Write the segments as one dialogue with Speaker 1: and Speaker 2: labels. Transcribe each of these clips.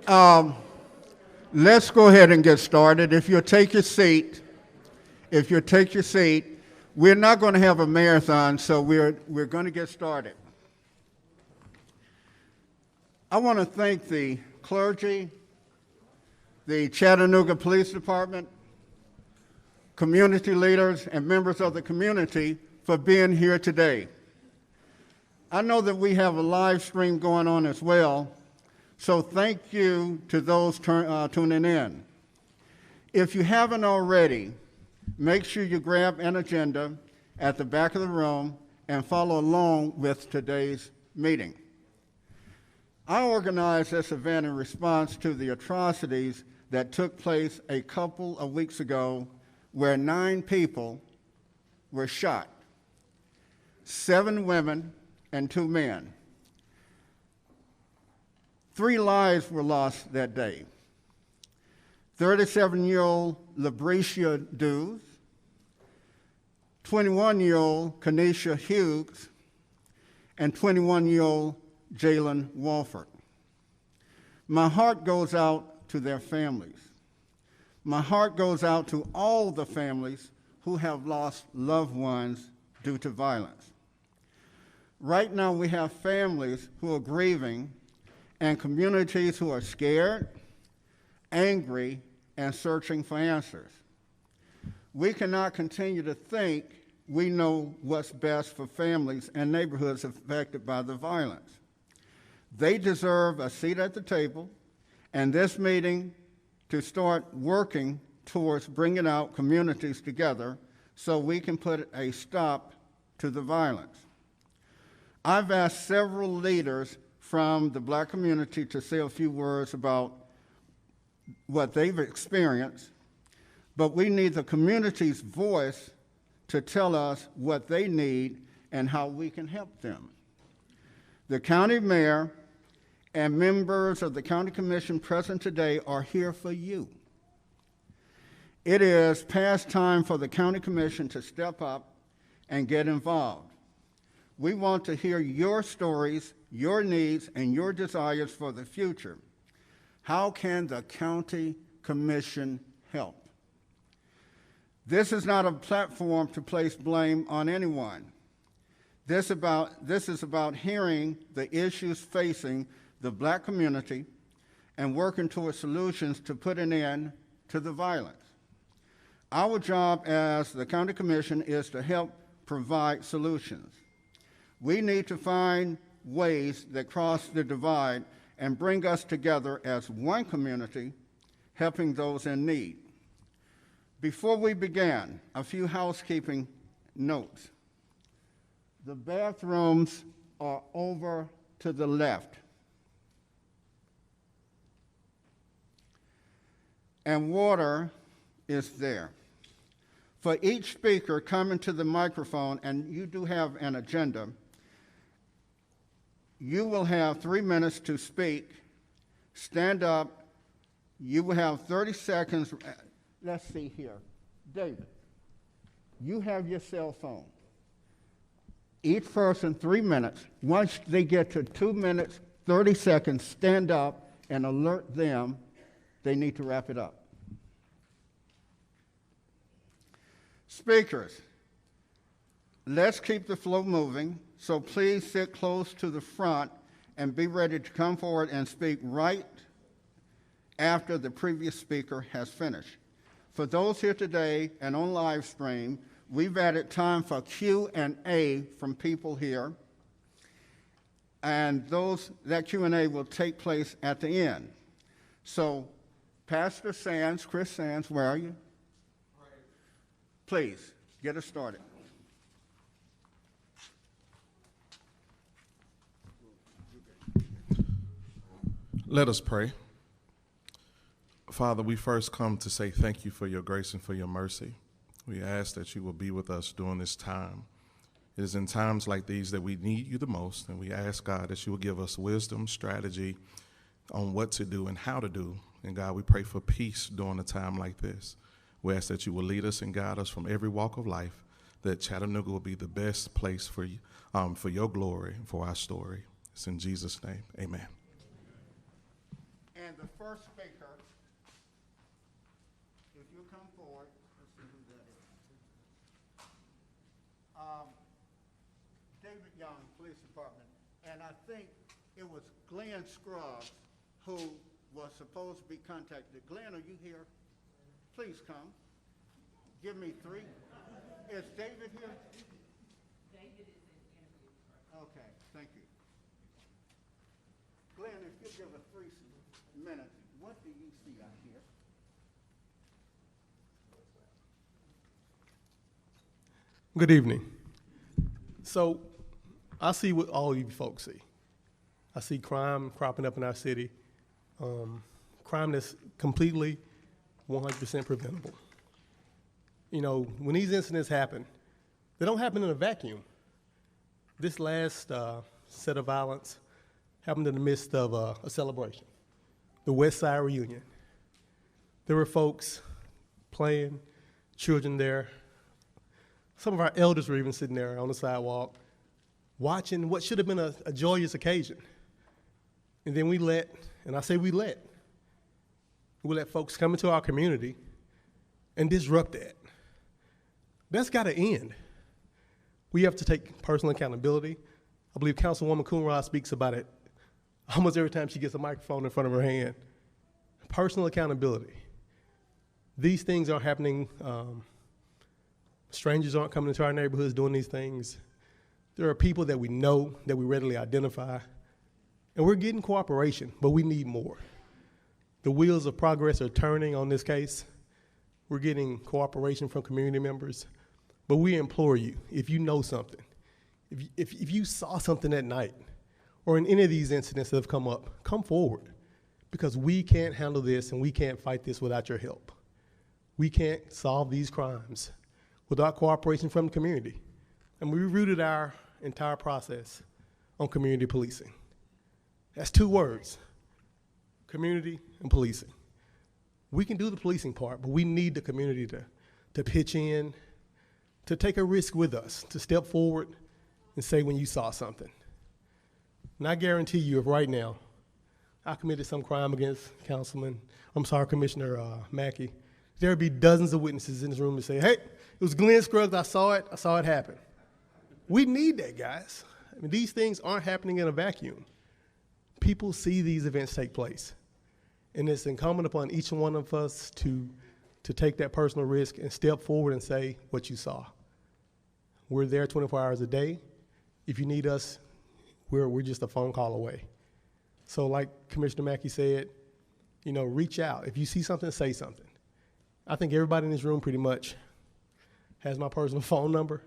Speaker 1: Um, let's go ahead and get started. If you'll take your seat, we're not going to have a marathon, so we're going to get started. I want to thank the clergy, the Chattanooga Police Department, community leaders, and members of the community for being here today. I know that we have a live stream going on as well, so thank you to those tuning in. If you haven't already, make sure you grab an agenda at the back of the room and follow along with today's meeting. I organized this event in response to the atrocities that took place a couple of weeks ago where 9 people were shot, 7 women and 2 men. 3 lives were lost that day. 37-year-old Labricia Dews, 21-year-old Kanisha Hughes, and 21-year-old Jalen Walford. My heart goes out to their families. My heart goes out to all the families who have lost loved ones due to violence. Right now we have families who are grieving and communities who are scared, angry, and searching for answers. We cannot continue to think we know what's best for families and neighborhoods affected by the violence. They deserve a seat at the table, and this meeting to start working towards bringing out communities together so we can put a stop to the violence. I've asked several leaders from the Black community to say a few words about what they've experienced, but we need the community's voice to tell us what they need and how we can help them. The county mayor and members of the county commission present today are here for you. It is past time for the county commission to step up and get involved. We want to hear your stories, your needs, and your desires for the future. How can the county commission help? This is not a platform to place blame on anyone. This is about hearing the issues facing the Black community and working towards solutions to put an end to the violence. Our job as the county commission is to help provide solutions. We need to find ways that cross the divide and bring us together as one community, helping those in need. Before we begin, a few housekeeping notes. The bathrooms are over to the left. And water is there. For each speaker coming to the microphone, and you do have an agenda, you will have 3 minutes to speak. Stand up. You will have 30 seconds. Let's see here. David, you have your cell phone. Each person 3 minutes. Once they get to 2 minutes, 30 seconds, stand up and alert them they need to wrap it up. Speakers, let's keep the flow moving, so please sit close to the front and be ready to come forward and speak right after the previous speaker has finished. For those here today and on live stream, we've added time for Q&A from people here, and that Q&A will take place at the end. So, Pastor Sands, Chris Sands, where are you? Please, get us started.
Speaker 2: Let us pray. Father, we first come to say thank you for your grace and for your mercy. We ask that you will be with us during this time. It is in times like these that we need you the most, and we ask, God, that you will give us wisdom, strategy on what to do and how to do. And God, we pray for peace during a time like this. We ask that you will lead us and guide us from every walk of life, that Chattanooga will be the best place for your glory, for our story. It's in Jesus' name, amen.
Speaker 1: And the first speaker, if you come forward, let's see who that is. David Young, Police Department, and I think it was Glenn Scruggs who was supposed to be contacted. Glenn, are you here? Please come. Give me 3. Is David here? David is in interview. Okay, thank you. Glenn, if you give us 3 minutes, what do you see out here?
Speaker 3: Good evening. So I see what all you folks see. I see crime cropping up in our city, crime that's completely 100% preventable. You know, when these incidents happen, they don't happen in a vacuum. This last set of violence happened in the midst of a celebration, the West Side reunion. There were folks playing, children there. Some of our elders were even sitting there on the sidewalk watching what should have been a joyous occasion. And then we let folks come into our community and disrupt that. That's got to end. We have to take personal accountability. I believe Councilwoman Coonrod speaks about it almost every time she gets a microphone in front of her hand. Personal accountability. These things aren't happening. Strangers aren't coming into our neighborhoods doing these things. There are people that we know, that we readily identify, and we're getting cooperation, but we need more. The wheels of progress are turning on this case. We're getting cooperation from community members, but we implore you, if you know something, if you saw something at night, or in any of these incidents that have come up, come forward, because we can't handle this and we can't fight this without your help. We can't solve these crimes without cooperation from the community. And we rooted our entire process on community policing. That's 2 words, community and policing. We can do the policing part, but we need the community to pitch in, to take a risk with us, to step forward and say when you saw something. And I guarantee you, if right now I committed some crime against Commissioner Mackey, there would be dozens of witnesses in this room to say, hey, it was Glenn Scruggs, I saw it happen. We need that, guys. I mean, these things aren't happening in a vacuum. People see these events take place. And it's incumbent upon each one of us to take that personal risk and step forward and say what you saw. We're there 24 hours a day. If you need us, we're just a phone call away. So like Commissioner Mackey said, you know, reach out. If you see something, say something. I think everybody in this room pretty much has my personal phone number.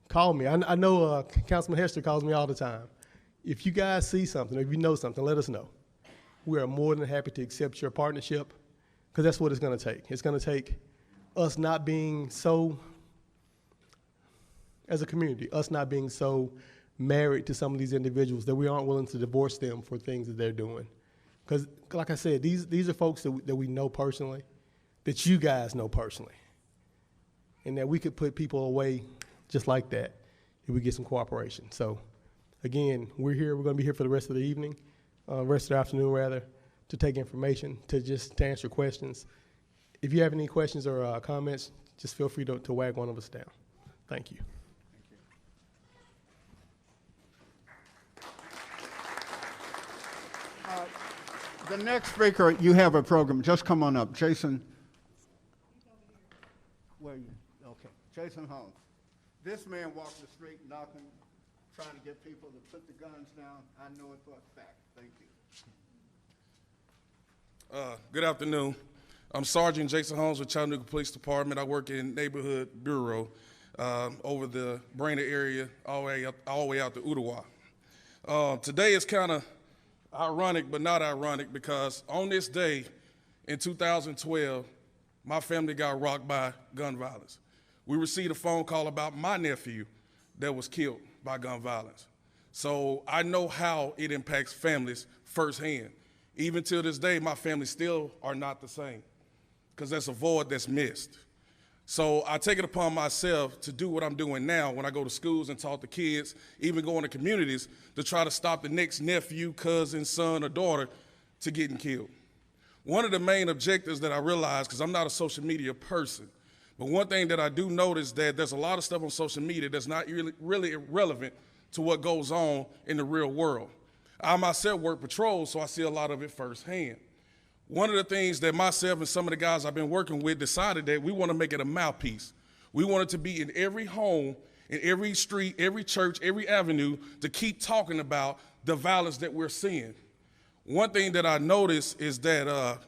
Speaker 3: Call me. I know Councilman Hester calls me all the time. If you guys see something, or if you know something, let us know. We are more than happy to accept your partnership, because that's what it's going to take. It's going to take us not being so, as a community, us not being so married to some of these individuals that we aren't willing to divorce them for things that they're doing. Because, like I said, these are folks that we know personally, that you guys know personally, and that we could put people away just like that if we get some cooperation. So, again, we're here. We're going to be here for the rest of the evening, rest of the afternoon, rather, to take information, to answer questions. If you have any questions or comments, just feel free to wag one of us down. Thank you.
Speaker 1: The next speaker, you have a program. Just come on up. Jason. Where are you? Okay. Jason Holmes. This man walked the street knocking, trying to get people to put the guns down. I know it for a fact. Thank you.
Speaker 4: Good afternoon. I'm Sergeant Jason Holmes with Chattanooga Police Department. I work in Neighborhood Bureau over the Brainerd area, all the way out to Ottawa. Today is kind of ironic, but not ironic, because on this day in 2012, my family got rocked by gun violence. We received a phone call about my nephew that was killed by gun violence. So I know how it impacts families firsthand. Even till this day, my family still are not the same, because that's a void that's missed. So I take it upon myself to do what I'm doing now when I go to schools and talk to kids, even go into communities, to try to stop the next nephew, cousin, son, or daughter to getting killed. One of the main objectives that I realized, because I'm not a social media person, but one thing that I do notice that there's a lot of stuff on social media that's not really relevant to what goes on in the real world. I myself work patrol, so I see a lot of it firsthand. One of the things that myself and some of the guys I've been working with decided that we want to make it a mouthpiece. We want it to be in every home, in every street, every church, every avenue, to keep talking about the violence that we're seeing. One thing that I notice is that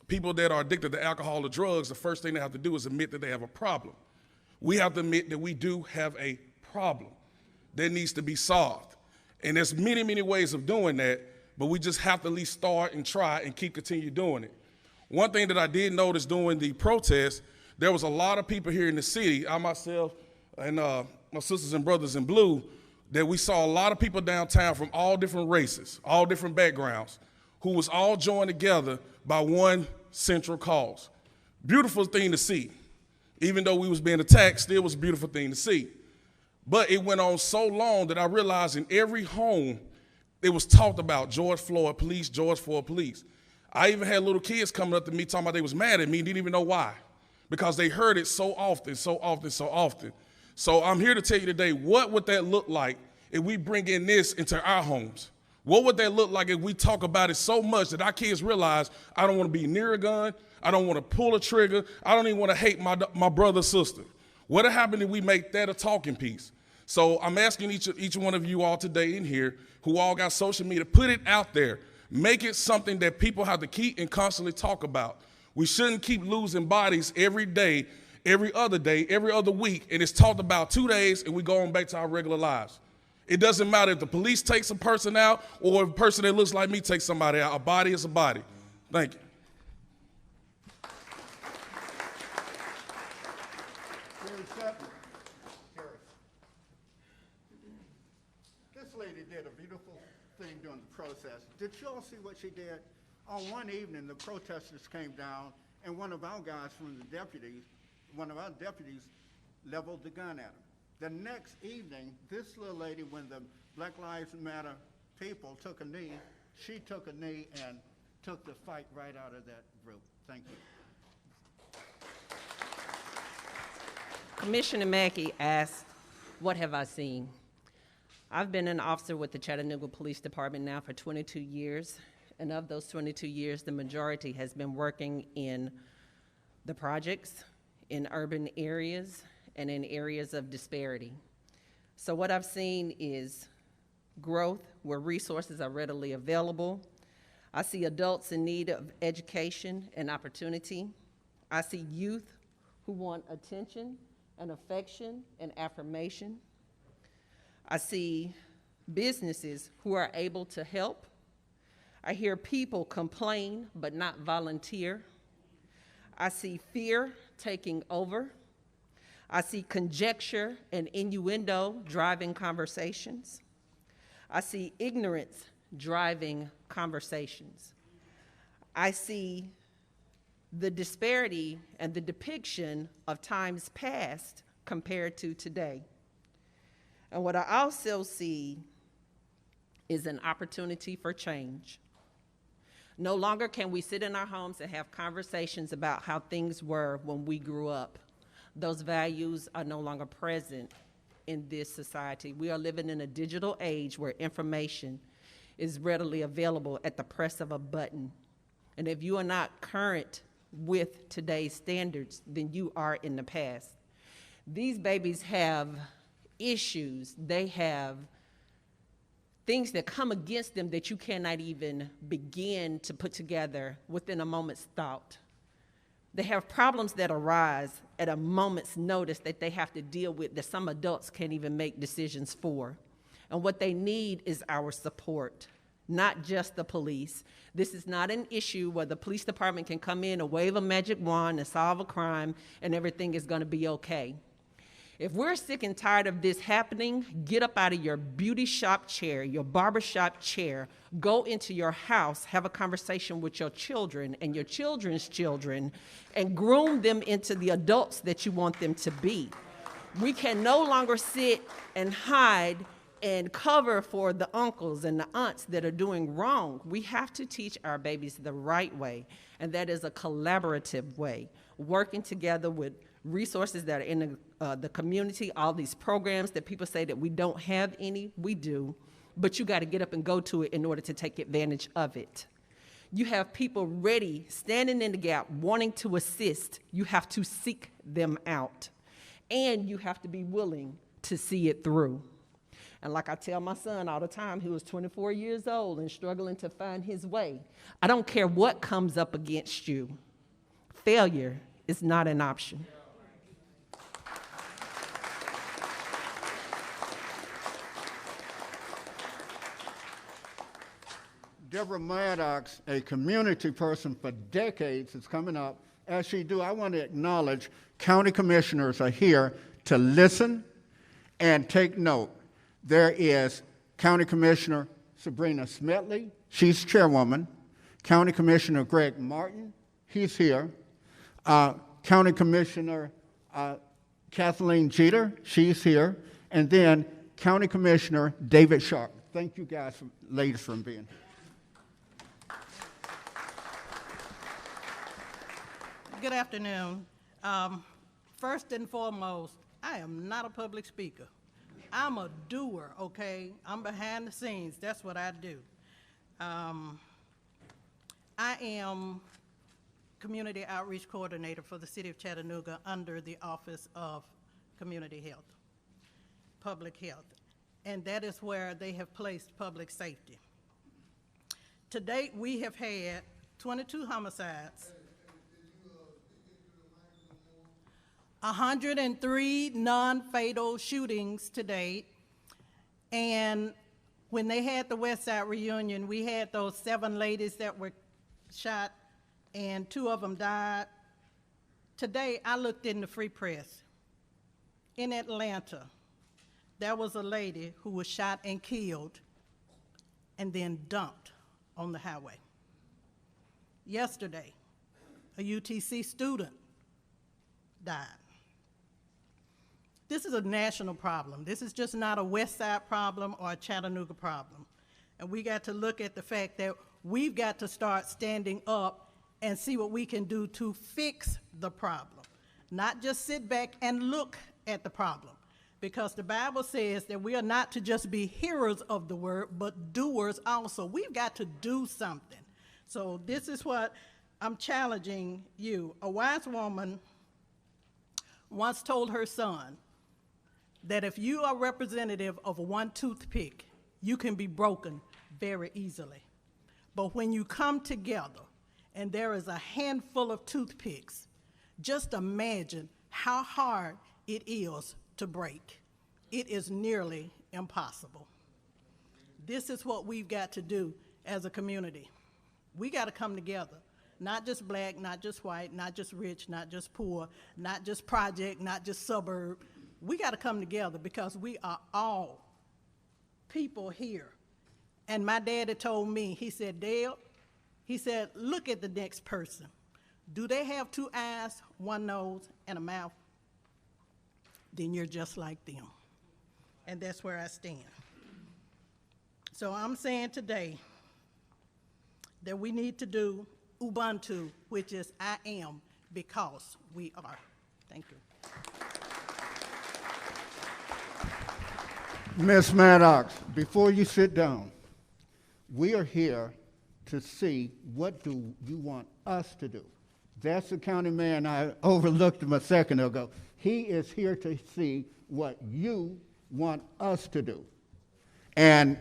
Speaker 4: people that are addicted to alcohol or drugs, the first thing they have to do is admit that they have a problem. We have to admit that we do have a problem that needs to be solved. And there's many, many ways of doing that, but we just have to at least start and try and continue doing it. One thing that I did notice during the protest, there was a lot of people here in the city, I myself and my sisters and brothers in blue, that we saw a lot of people downtown from all different races, all different backgrounds, who was all joined together by one central cause. Beautiful thing to see. Even though we was being attacked, still was a beautiful thing to see. But it went on so long that I realized in every home, it was talked about George Floyd police, George Floyd police. I even had little kids coming up to me talking about they was mad at me, didn't even know why, because they heard it so often, so often, so often. So I'm here to tell you today, what would that look like if we bring in this into our homes? What would that look like if we talk about it so much that our kids realize I don't want to be near a gun, I don't want to pull a trigger, I don't even want to hate my brother or sister. What would happen if we make that a talking piece? So I'm asking each one of you all today in here who all got social media, put it out there. Make it something that people have to keep and constantly talk about. We shouldn't keep losing bodies every day, every other week, and it's talked about 2 days and we go on back to our regular lives. It doesn't matter if the police takes a person out or if a person that looks like me takes somebody out. A body is a body. Thank you.
Speaker 1: This lady did a beautiful thing during the protest. Did you all see what she did? On one evening, the protesters came down, and one of our guys from the deputies, one of our deputies, leveled the gun at him. The next evening, this little lady, when the Black Lives Matter people took a knee, she took a knee and took the fight right out of that group. Thank you.
Speaker 5: Commissioner Mackey asked, what have I seen? I've been an officer with the Chattanooga Police Department now for 22 years, and of those 22 years, the majority has been working in the projects, in urban areas, and in areas of disparity. So what I've seen is growth where resources are readily available. I see adults in need of education and opportunity. I see youth who want attention and affection and affirmation. I see businesses who are able to help. I hear people complain but not volunteer. I see fear taking over. I see conjecture and innuendo driving conversations. I see ignorance driving conversations. I see the disparity and the depiction of times past compared to today. And what I also see is an opportunity for change. No longer can we sit in our homes and have conversations about how things were when we grew up. Those values are no longer present in this society. We are living in a digital age where information is readily available at the press of a button. And if you are not current with today's standards, then you are in the past. These babies have issues. They have things that come against them that you cannot even begin to put together within a moment's thought. They have problems that arise at a moment's notice that they have to deal with that some adults can't even make decisions for. And what they need is our support, not just the police. This is not an issue where the police department can come in and wave a magic wand and solve a crime and everything is going to be okay. If we're sick and tired of this happening, get up out of your beauty shop chair, your barbershop chair, go into your house, have a conversation with your children and your children's children, and groom them into the adults that you want them to be. We can no longer sit and hide and cover for the uncles and the aunts that are doing wrong. We have to teach our babies the right way, and that is a collaborative way, working together with resources that are in the community, all these programs that people say that we don't have any, we do, but you got to get up and go to it in order to take advantage of it. You have people ready, standing in the gap, wanting to assist. You have to seek them out, and you have to be willing to see it through. And like I tell my son all the time, who is 24 years old and struggling to find his way, I don't care what comes up against you. Failure is not an option.
Speaker 1: Deborah Maddox, a community person for decades, is coming up. As she do, I want to acknowledge county commissioners are here to listen and take note. There is County Commissioner Sabrina Smetley, she's chairwoman. County Commissioner Greg Martin, he's here. County Commissioner Kathleen Jeter, she's here. And then County Commissioner David Sharp. Thank you guys, ladies, for being here.
Speaker 6: Good afternoon. First and foremost, I am not a public speaker. I'm a doer, okay? I'm behind the scenes. That's what I do. I am Community Outreach Coordinator for the City of Chattanooga under the Office of Community Health, Public Health, and that is where they have placed public safety. To date, we have had 22 homicides, 103 non-fatal shootings to date, and when they had the West Side reunion, we had those 7 ladies that were shot, and 2 of them died. Today, I looked in the Free Press. In Atlanta, there was a lady who was shot and killed and then dumped on the highway. Yesterday, a UTC student died. This is a national problem. This is just not a West Side problem or a Chattanooga problem. And we got to look at the fact that we've got to start standing up and see what we can do to fix the problem. Not just sit back and look at the problem. Because the Bible says that we are not to just be hearers of the word, but doers also. We've got to do something. So this is what I'm challenging you. A wise woman once told her son that if you are representative of one toothpick, you can be broken very easily. But when you come together and there is a handful of toothpicks, just imagine how hard it is to break. It is nearly impossible. This is what we've got to do as a community. We got to come together. Not just black, not just white, not just rich, not just poor, not just project, not just suburb. We got to come together because we are all people here. And my daddy told me, he said, Dale, he said, look at the next person. Do they have 2 eyes, 1 nose, and a mouth? Then you're just like them. And that's where I stand. So I'm saying today that we need to do Ubuntu, which is I am because we are. Thank you.
Speaker 1: Ms. Maddox, before you sit down, we are here to see what do you want us to do. That's the county man. I overlooked him a second ago. He is here to see what you want us to do. And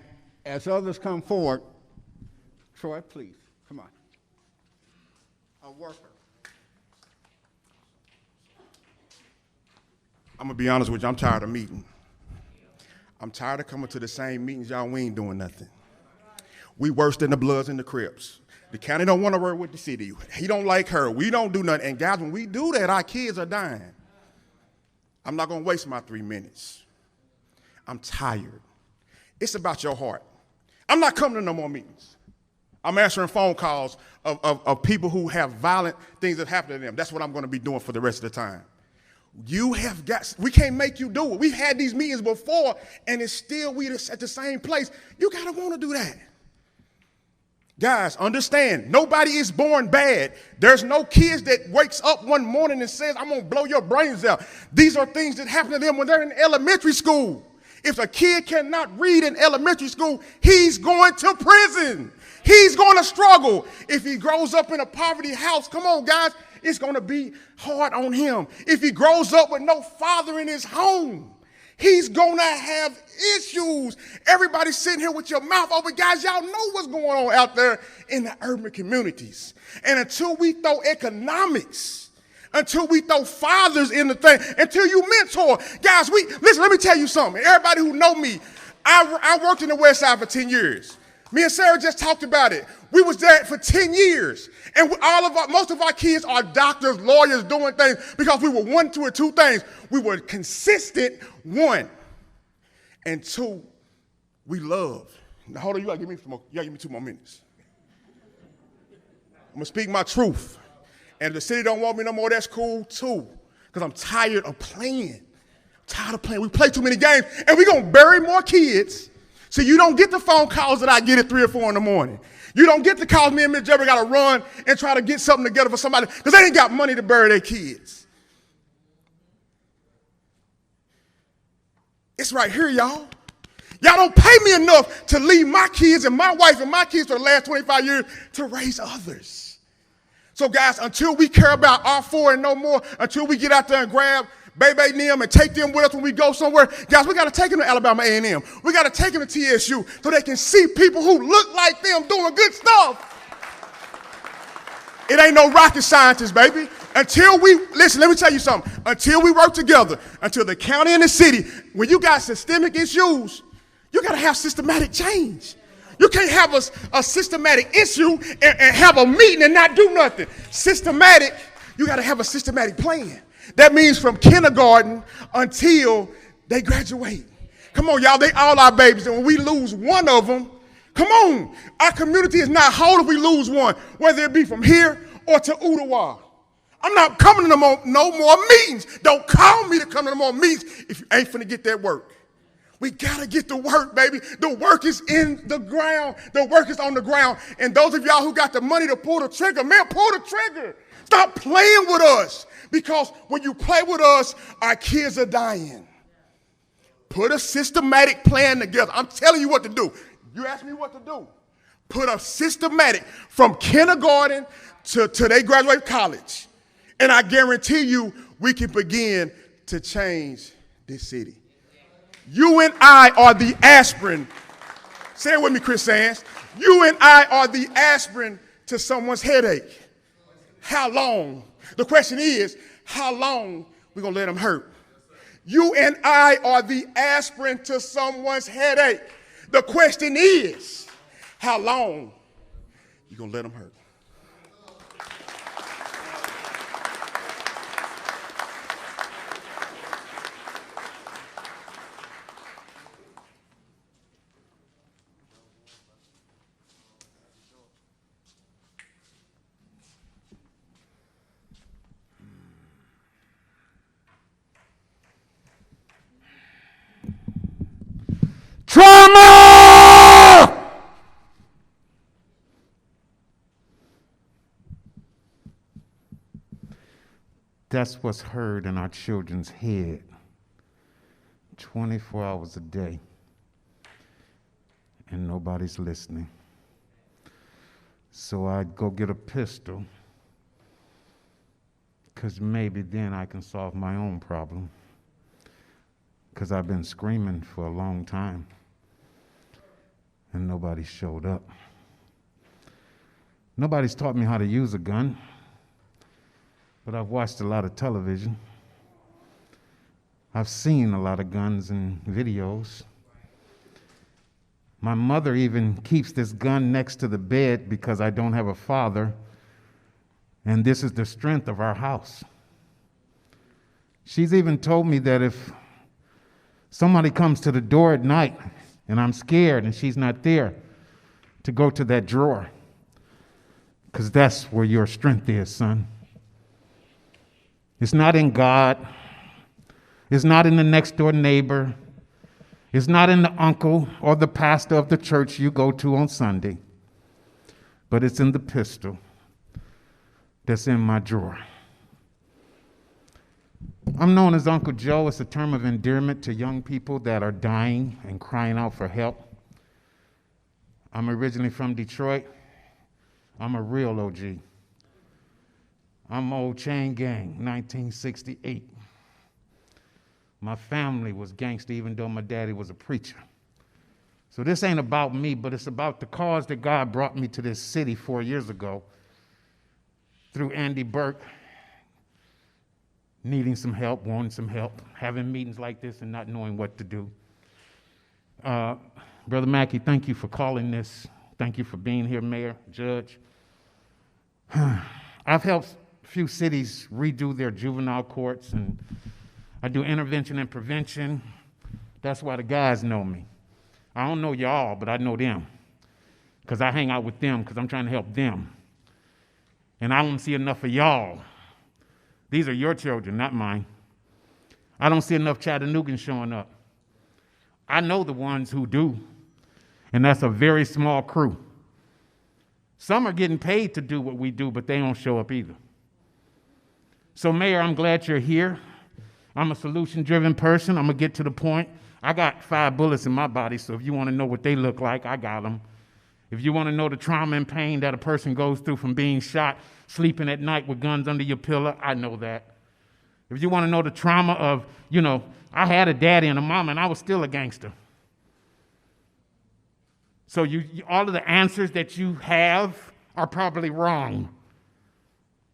Speaker 1: as others come forward, Troy, please, come on. A worker.
Speaker 7: I'm gonna be honest with you, I'm tired of meeting. I'm tired of coming to the same meetings, y'all, we ain't doing nothing. We worse than the Bloods and the Crips. The county don't want to work with the city. He don't like her, we don't do nothing. And guys, when we do that, our kids are dying. I'm not gonna waste my 3 minutes. I'm tired. It's about your heart. I'm not coming to no more meetings. I'm answering phone calls of people who have violent things that happen to them. That's what I'm gonna be doing for the rest of the time. We can't make you do it. We've had these meetings before, and it's still we at the same place. You got to want to do that. Guys, understand, nobody is born bad. There's no kids that wakes up one morning and says, I'm going to blow your brains out. These are things that happen to them when they're in elementary school. If a kid cannot read in elementary school, he's going to prison. He's going to struggle. If he grows up in a poverty house, come on, guys, it's going to be hard on him. If he grows up with no father in his home, he's going to have issues. Everybody sitting here with your mouth open. Guys, y'all know what's going on out there in the urban communities. And until we throw economics, until we throw fathers in the thing, until you mentor. Guys, listen, let me tell you something. Everybody who know me, I worked in the West Side for 10 years. Me and Sarah just talked about it. We was there for 10 years. And most of our kids are doctors, lawyers, doing things because we were two things. We were consistent, one. And two, we loved. Now, hold on, you gotta give me 2 more minutes. I'm gonna speak my truth. And if the city don't want me no more, that's cool too. Because I'm tired of playing. We play too many games, and we're gonna bury more kids. So you don't get the phone calls that I get at 3 or 4 in the morning. You don't get the calls me and Miss Jebber got to run and try to get something together for somebody because they ain't got money to bury their kids. It's right here, y'all. Y'all don't pay me enough to leave my kids and my wife and my kids for the last 25 years to raise others. So, guys, until we care about our 4 and no more, until we get out there and grab Baby and them and take them with us when we go somewhere. Guys, we got to take them to Alabama A&M. We got to take them to TSU so they can see people who look like them doing good stuff. It ain't no rocket scientist, baby. Listen, let me tell you something. Until we work together, until the county and the city, when you got systemic issues, you got to have systematic change. You can't have a systematic issue and have a meeting and not do nothing. Systematic, you got to have a systematic plan. That means from kindergarten until they graduate. Come on, y'all, they all our babies. And when we lose one of them, come on. Our community is not whole if we lose one, whether it be from here or to Ooltewah. I'm not coming to no more meetings. Don't call me to come to no more meetings if you ain't finna get that work. We gotta get the work, baby. The work is in the ground. The work is on the ground. And those of y'all who got the money to pull the trigger, man, pull the trigger. Stop playing with us. Because when you play with us, our kids are dying. Put a systematic plan together. I'm telling you what to do. You ask me what to do. Put a systematic from kindergarten to they graduate college. And I guarantee you we can begin to change this city. You and I are the aspirin. Say it with me, Chris Sands. You and I are the aspirin to someone's headache. How long? The question is, how long we gonna let them hurt? You and I are the aspirin to someone's headache. The question is, how long you gonna let them hurt? Trauma!
Speaker 8: That's what's heard in our children's head 24 hours a day, and nobody's listening. So I'd go get a pistol, because maybe then I can solve my own problem, because I've been screaming for a long time. And nobody showed up. Nobody's taught me how to use a gun, but I've watched a lot of television. I've seen a lot of guns and videos. My mother even keeps this gun next to the bed because I don't have a father, and this is the strength of our house. She's even told me that if somebody comes to the door at night and I'm scared and she's not there, to go to that drawer, because that's where your strength is, son. It's not in God. It's not in the next door neighbor. It's not in the uncle or the pastor of the church you go to on Sunday. But it's in the pistol that's in my drawer. I'm known as Uncle Joe. It's a term of endearment to young people that are dying and crying out for help. I'm originally from Detroit. I'm a real OG. I'm old Chain Gang, 1968. My family was gangster even though my daddy was a preacher. So this ain't about me, but it's about the cause that God brought me to this city 4 years ago through Andy Burke, needing some help, wanting some help, having meetings like this and not knowing what to do. Brother Mackey, thank you for calling this. Thank you for being here, Mayor, Judge. I've helped a few cities redo their juvenile courts, and I do intervention and prevention. That's why the guys know me. I don't know y'all, but I know them because I hang out with them because I'm trying to help them. And I don't see enough of y'all. These are your children, not mine. I don't see enough Chattanoogan showing up. I know the ones who do, and that's a very small crew. Some are getting paid to do what we do, but they don't show up either. So, Mayor, I'm glad you're here. I'm a solution-driven person. I'm going to get to the point. I got 5 bullets in my body, so if you want to know what they look like, I got them. If you want to know the trauma and pain that a person goes through from being shot, sleeping at night with guns under your pillow, I know that. If you want to know the trauma of, I had a daddy and a mama, and I was still a gangster. So all of the answers that you have are probably wrong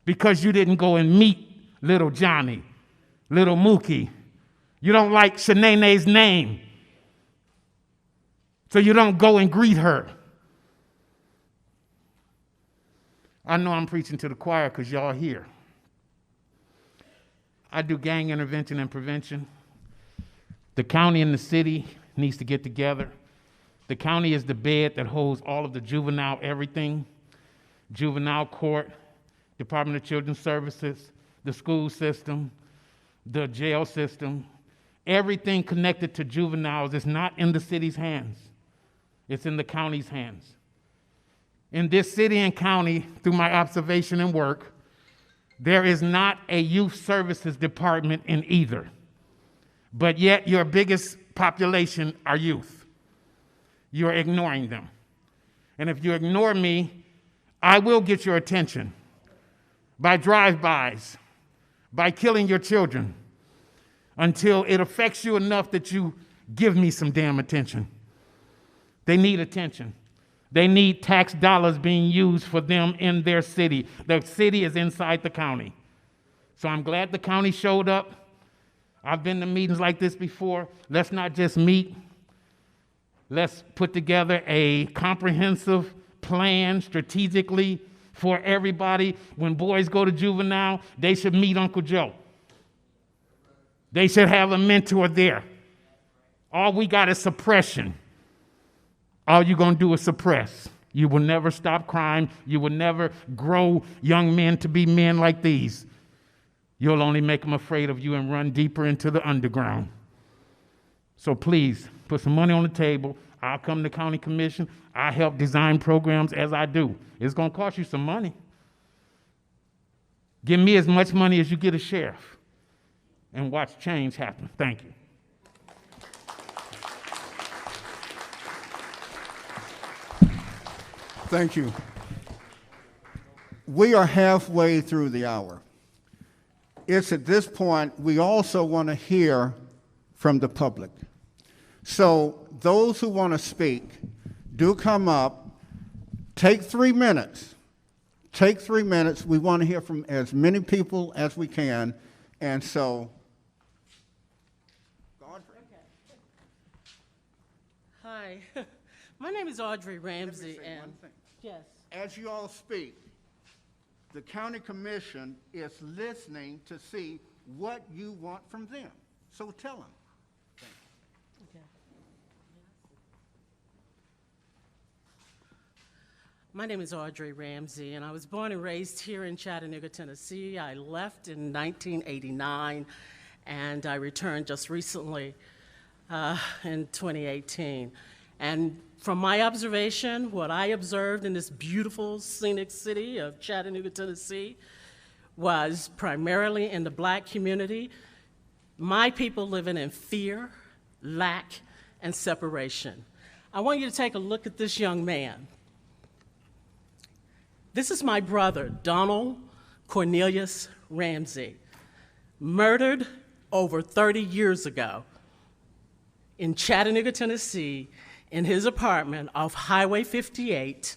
Speaker 8: because you didn't go and meet little Johnny, little Mookie. You don't like Shanae's name, so you don't go and greet her. I know I'm preaching to the choir because y'all here. I do gang intervention and prevention. The county and the city needs to get together. The county is the bed that holds all of the juvenile everything, juvenile court, Department of Children's Services, the school system, the jail system. Everything connected to juveniles is not in the city's hands. It's in the county's hands. In this city and county, through my observation and work, there is not a youth services department in either. But yet your biggest population are youth. You're ignoring them. And if you ignore me, I will get your attention by drive-bys, by killing your children, until it affects you enough that you give me some damn attention. They need attention. They need tax dollars being used for them in their city. The city is inside the county. So I'm glad the county showed up. I've been to meetings like this before. Let's not just meet. Let's put together a comprehensive plan strategically for everybody. When boys go to juvenile, they should meet Uncle Joe. They should have a mentor there. All we got is suppression. All you're going to do is suppress. You will never stop crime. You will never grow young men to be men like these. You'll only make them afraid of you and run deeper into the underground. So please, put some money on the table. I'll come to county commission. I help design programs as I do. It's going to cost you some money. Give me as much money as you get a sheriff and watch change happen. Thank you.
Speaker 1: Thank you. We are halfway through the hour. It's at this point we also want to hear from the public. So those who want to speak, do come up. Take 3 minutes. Take 3 minutes. We want to hear from as many people as we can. And so, Audrey.
Speaker 9: Hi, my name is Audrey Ramsey,
Speaker 1: Let me say
Speaker 9: and
Speaker 1: one thing.
Speaker 9: yes,
Speaker 1: As you all speak, the county commission is listening to see what you want from them. So tell them.
Speaker 9: okay. My name is Audrey Ramsey, and I was born and raised here in Chattanooga, Tennessee. I left in 1989, and I returned just recently in 2018. And from my observation, what I observed in this beautiful, scenic city of Chattanooga, Tennessee, was primarily in the Black community, my people living in fear, lack, and separation. I want you to take a look at this young man. This is my brother, Donald Cornelius Ramsey, murdered over 30 years ago in Chattanooga, Tennessee, in his apartment off Highway 58.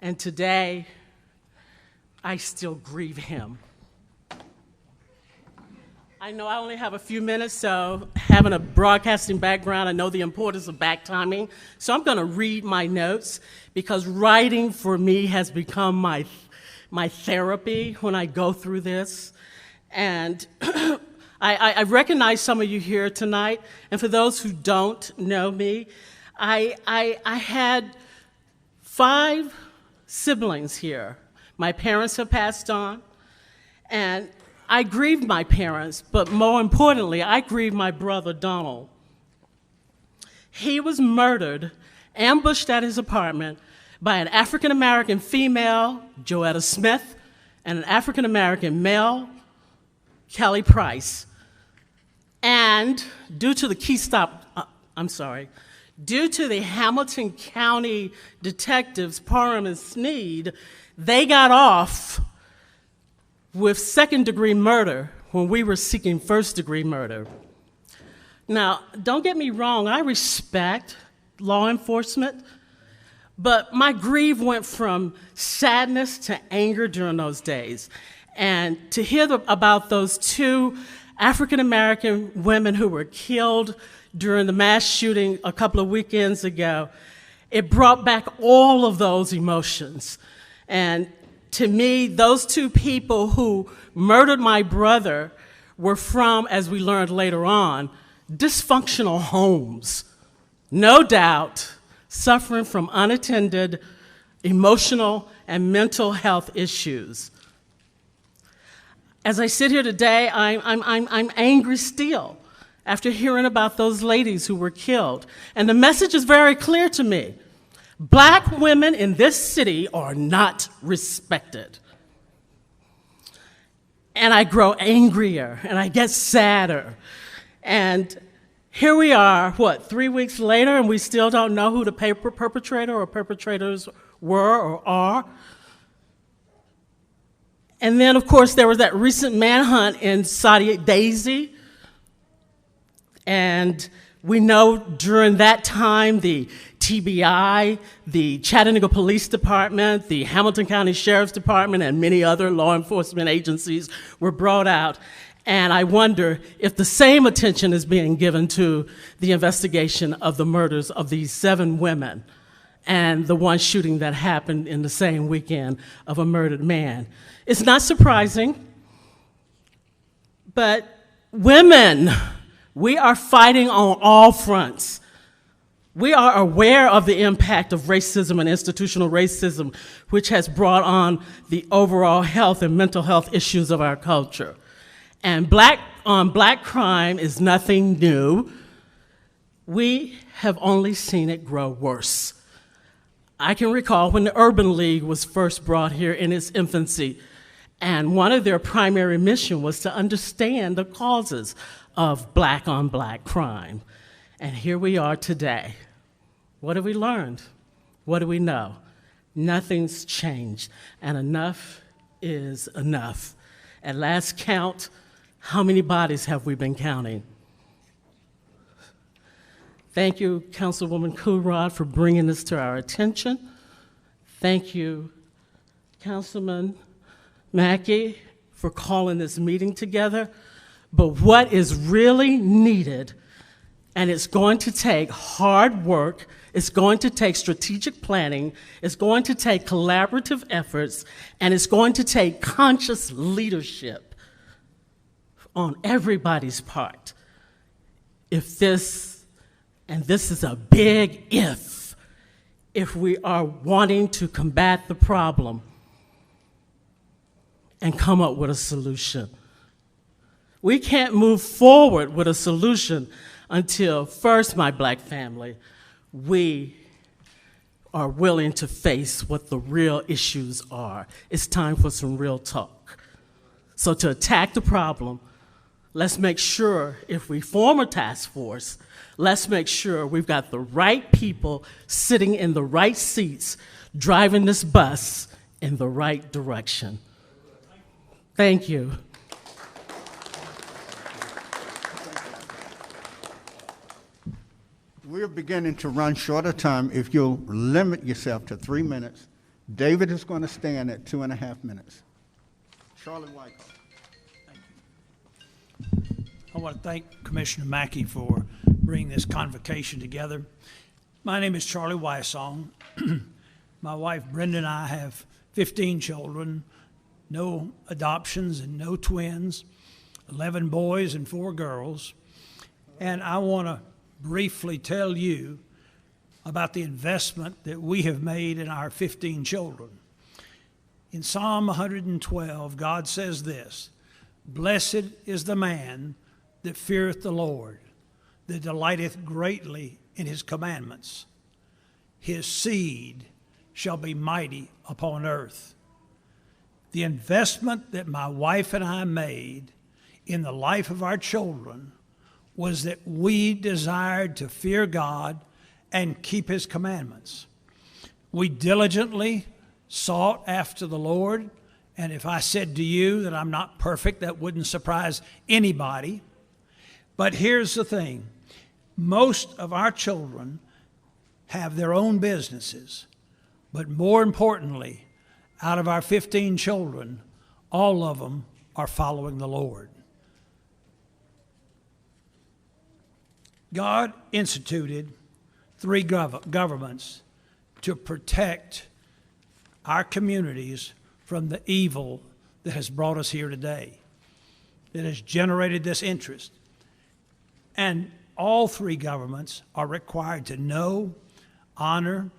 Speaker 9: And today, I still grieve him. I know I only have a few minutes, so having a broadcasting background, I know the importance of back timing. So I'm going to read my notes because writing for me has become my therapy when I go through this. And I recognize some of you here tonight, and for those who don't know me, I had 5 siblings here. My parents have passed on, and I grieved my parents, but more importantly, I grieved my brother, Donald. He was murdered, ambushed at his apartment by an African-American female, Joetta Smith, and an African-American male, Kelly Price. And due to the Hamilton County detectives, Parham and Sneed, they got off with second-degree murder when we were seeking first-degree murder. Now, don't get me wrong, I respect law enforcement, but my grief went from sadness to anger during those days. And to hear about those 2 African-American women who were killed during the mass shooting a couple of weekends ago, it brought back all of those emotions. And to me, those 2 people who murdered my brother were from, as we learned later on, dysfunctional homes. No doubt, suffering from unattended emotional and mental health issues. As I sit here today, I'm angry still after hearing about those ladies who were killed. And the message is very clear to me. Black women in this city are not respected. And I grow angrier, and I get sadder. And here we are, 3 weeks later, and we still don't know who the perpetrator or perpetrators were or are. And then, of course, there was that recent manhunt in Saudi Daisy. And we know during that time, the TBI, the Chattanooga Police Department, the Hamilton County Sheriff's Department, and many other law enforcement agencies were brought out. And I wonder if the same attention is being given to the investigation of the murders of these 7 women and the one shooting that happened in the same weekend of a murdered man. It's not surprising, but women, we are fighting on all fronts. We are aware of the impact of racism and institutional racism, which has brought on the overall health and mental health issues of our culture. And black crime is nothing new. We have only seen it grow worse. I can recall when the Urban League was first brought here in its infancy, and one of their primary mission was to understand the causes of black-on-black crime. And here we are today. What have we learned? What do we know? Nothing's changed, and enough is enough. At last count, how many bodies have we been counting? Thank you, Councilwoman Coonrod, for bringing this to our attention. Thank you, Councilman Mackey, for calling this meeting together. But what is really needed, and it's going to take hard work, it's going to take strategic planning, it's going to take collaborative efforts, and it's going to take conscious leadership on everybody's part. If this, and this is a big if we are wanting to combat the problem, and come up with a solution. We can't move forward with a solution until, first, my black family, we are willing to face what the real issues are. It's time for some real talk. So to attack the problem, let's make sure if we form a task force, let's make sure we've got the right people sitting in the right seats, driving this bus in the right direction. Thank you.
Speaker 1: We're beginning to run short of time. If you'll limit yourself to 3 minutes, David is going to stand at 2.5 minutes. Charlie Wyckoff.
Speaker 10: I want to thank Commissioner Mackey for bringing this convocation together. My name is Charlie Wysong. My wife Brenda and I have 15 children, no adoptions and no twins, 11 boys and 4 girls. And I want to briefly tell you about the investment that we have made in our 15 children. In Psalm 112, God says this, "Blessed is the man that feareth the Lord, that delighteth greatly in his commandments. His seed shall be mighty upon earth." The investment that my wife and I made in the life of our children was that we desired to fear God and keep his commandments. We diligently sought after the Lord, and if I said to you that I'm not perfect, that wouldn't surprise anybody. But here's the thing. Most of our children have their own businesses, but more importantly, out of our 15 children, all of them are following the Lord. God instituted 3 governments to protect our communities from the evil that has brought us here today, that has generated this interest. And all 3 governments are required to know, honor,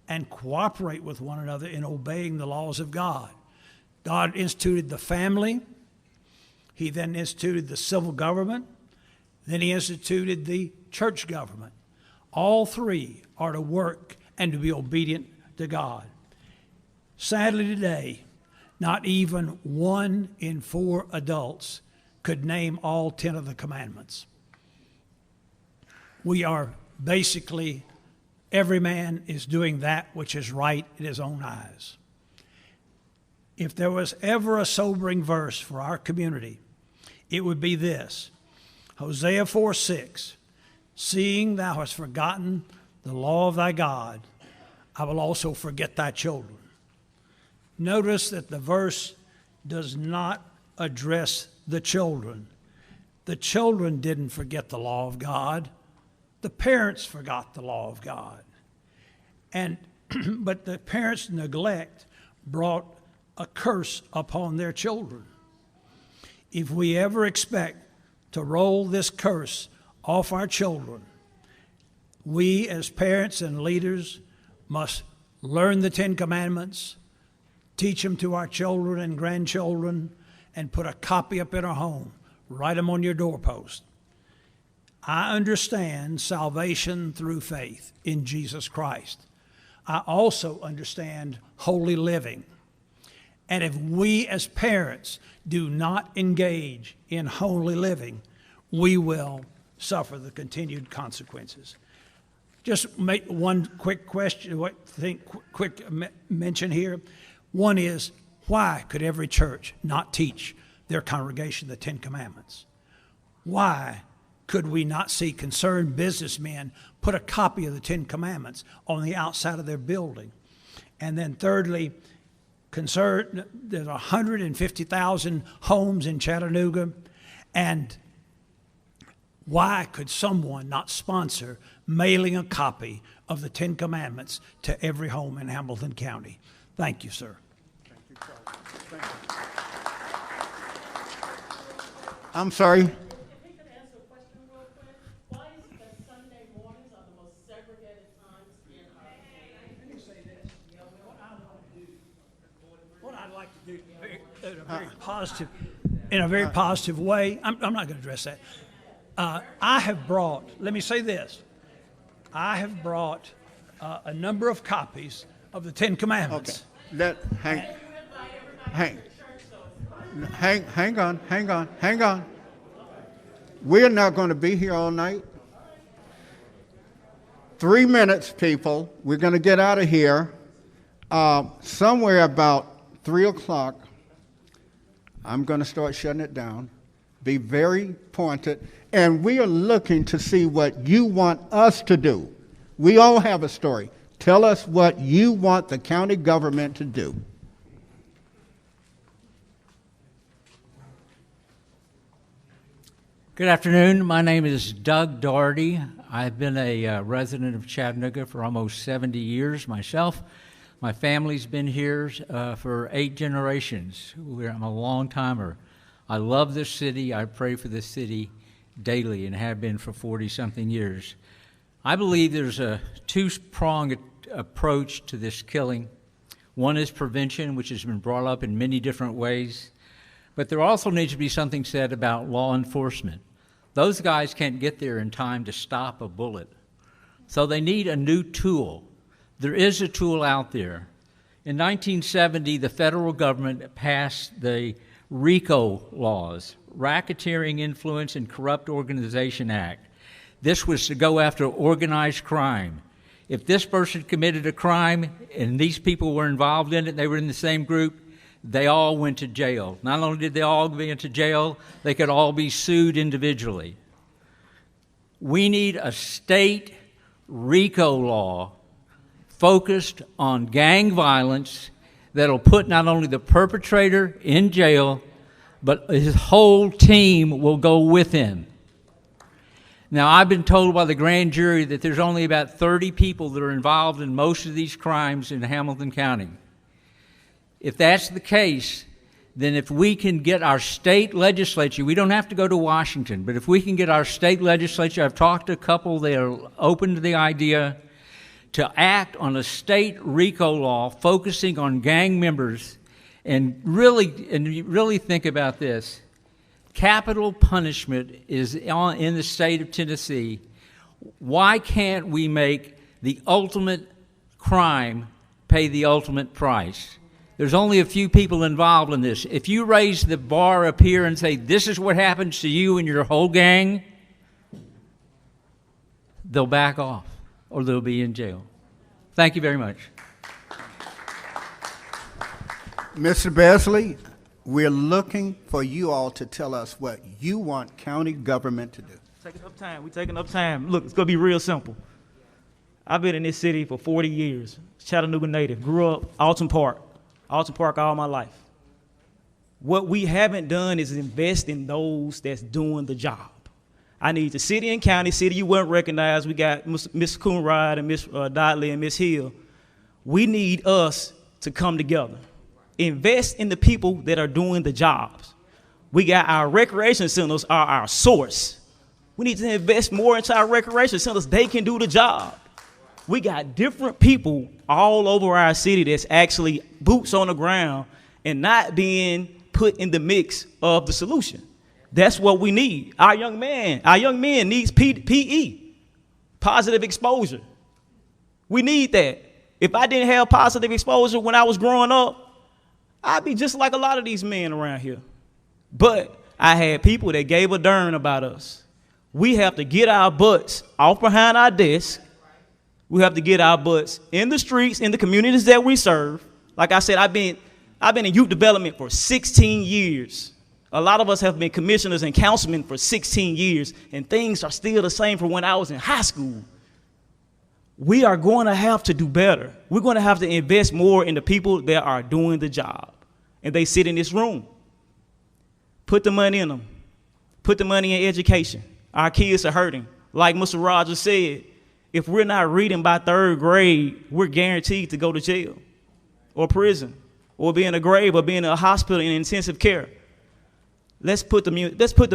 Speaker 10: and cooperate with one another in obeying the laws of God. God instituted the family. He then instituted the civil government. Then he instituted the church government. All 3 are to work and to be obedient to God. Sadly today, not even 1 in 4 adults could name all 10 of the commandments. We are basically, every man is doing that which is right in his own eyes. If there was ever a sobering verse for our community, it would be this. Hosea 4:6, "Seeing thou hast forgotten the law of thy God, I will also forget thy children." Notice that the verse does not address the children. The children didn't forget the law of God. The parents forgot the law of God. But the parents' neglect brought a curse upon their children. If we ever expect to roll this curse off our children, we as parents and leaders must learn the 10 Commandments, teach them to our children and grandchildren, and put a copy up in our home. Write them on your doorpost. I understand salvation through faith in Jesus Christ. I also understand holy living. And if we as parents do not engage in holy living, we will suffer the continued consequences. Just make one quick mention here. One is, why could every church not teach their congregation the 10 Commandments? Why could we not see concerned businessmen put a copy of the 10 Commandments on the outside of their building? And then thirdly, there's 150,000 homes in Chattanooga, and why could someone not sponsor mailing a copy of the 10 Commandments to every home in Hamilton County? Thank you, sir.
Speaker 1: Thank you, Charlie. Thank you. I'm sorry.
Speaker 9: If he could answer a question real quick, why is it that Sunday mornings are the most segregated times in our community?
Speaker 10: Let me say this. What I'd like to in a very positive way. I'm not going to address that. I have brought, let me say this, I have brought a number of copies of the Ten Commandments.
Speaker 1: Okay. Hang on. We're not going to be here all night. 3 minutes, people. We're going to get out of here. Somewhere about 3 o'clock, I'm going to start shutting it down. Be very pointed. And we are looking to see what you want us to do. We all have a story. Tell us what you want the county government to do.
Speaker 11: Good afternoon. My name is Doug Doherty. I've been a resident of Chattanooga for almost 70 years myself. My family's been here for 8 generations. I'm a long-timer. I love this city. I pray for this city daily and have been for 40-something years. I believe there's a two-pronged approach to this killing. One is prevention, which has been brought up in many different ways. But there also needs to be something said about law enforcement. Those guys can't get there in time to stop a bullet. So they need a new tool. There is a tool out there. In 1970, the federal government passed the RICO laws, Racketeering, Influence, and Corrupt Organization Act. This was to go after organized crime. If this person committed a crime and these people were involved in it, they were in the same group, they all went to jail. Not only did they all go into jail, they could all be sued individually. We need a state RICO law focused on gang violence that'll put not only the perpetrator in jail, but his whole team will go with him. Now, I've been told by the grand jury that there's only about 30 people that are involved in most of these crimes in Hamilton County. If that's the case, then if we can get our state legislature, we don't have to go to Washington, but if we can get our state legislature, I've talked to a couple, they are open to the idea, to act on a state RICO law focusing on gang members and really think about this. Capital punishment is in the state of Tennessee. Why can't we make the ultimate crime pay the ultimate price? There's only a few people involved in this. If you raise the bar up here and say, this is what happens to you and your whole gang, they'll back off or they'll be in jail. Thank you very much.
Speaker 1: Mr. Beasley, we're looking for you all to tell us what you want county government to do.
Speaker 12: Taking up time. We're taking up time. Look, it's going to be real simple. I've been in this city for 40 years. Chattanooga native. Grew up Alton Park all my life. What we haven't done is invest in those that's doing the job. I need the city and county. City you wouldn't recognize. We got Ms. Coonrod and Ms. Dodley and Ms. Hill. We need us to come together. Invest in the people that are doing the jobs. We got our recreation centers are our source. We need to invest more into our recreation centers. They can do the job. We got different people all over our city that's actually boots on the ground and not being put in the mix of the solution. That's what we need. Our young men needs PE, positive exposure. We need that. If I didn't have positive exposure when I was growing up, I'd be just like a lot of these men around here. But I had people that gave a darn about us. We have to get our butts off behind our desk. We have to get our butts in the streets, in the communities that we serve. Like I said, I've been in youth development for 16 years. A lot of us have been commissioners and councilmen for 16 years, and things are still the same from when I was in high school. We are going to have to do better. We're going to have to invest more in the people that are doing the job. And they sit in this room. Put the money in them. Put the money in education. Our kids are hurting. Like Mr. Rogers said, if we're not reading by 3rd grade, we're guaranteed to go to jail or prison or be in a grave or be in a hospital in intensive care. Let's put the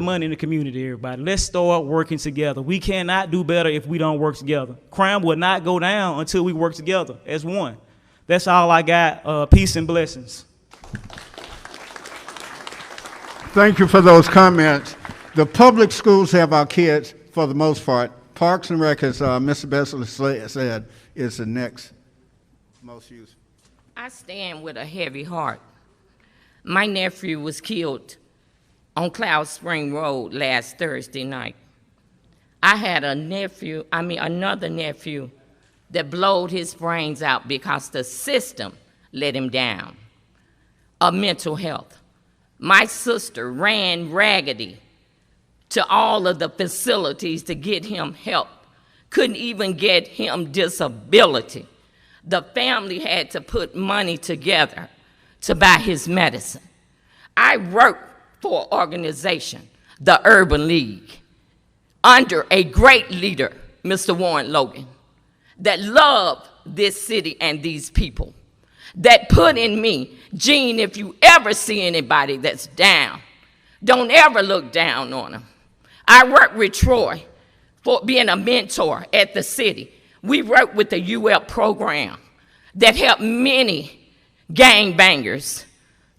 Speaker 12: money in the community, everybody. Let's start working together. We cannot do better if we don't work together. Crime will not go down until we work together as one. That's all I got. Peace and blessings.
Speaker 1: Thank you for those comments. The public schools have our kids for the most part. Parks and Rec, as Mr. Bessler said, is the next most used.
Speaker 13: I stand with a heavy heart. My nephew was killed on Cloud Spring Road last Thursday night. I had another nephew that blowed his brains out because the system let him down. Of mental health. My sister ran raggedy to all of the facilities to get him help. Couldn't even get him disability. The family had to put money together to buy his medicine. I work for an organization, the Urban League, under a great leader, Mr. Warren Logan, that loved this city and these people, that put in me, Gene, if you ever see anybody that's down, don't ever look down on them. I work with Troy for being a mentor at the city. We work with the UL program that helped many gangbangers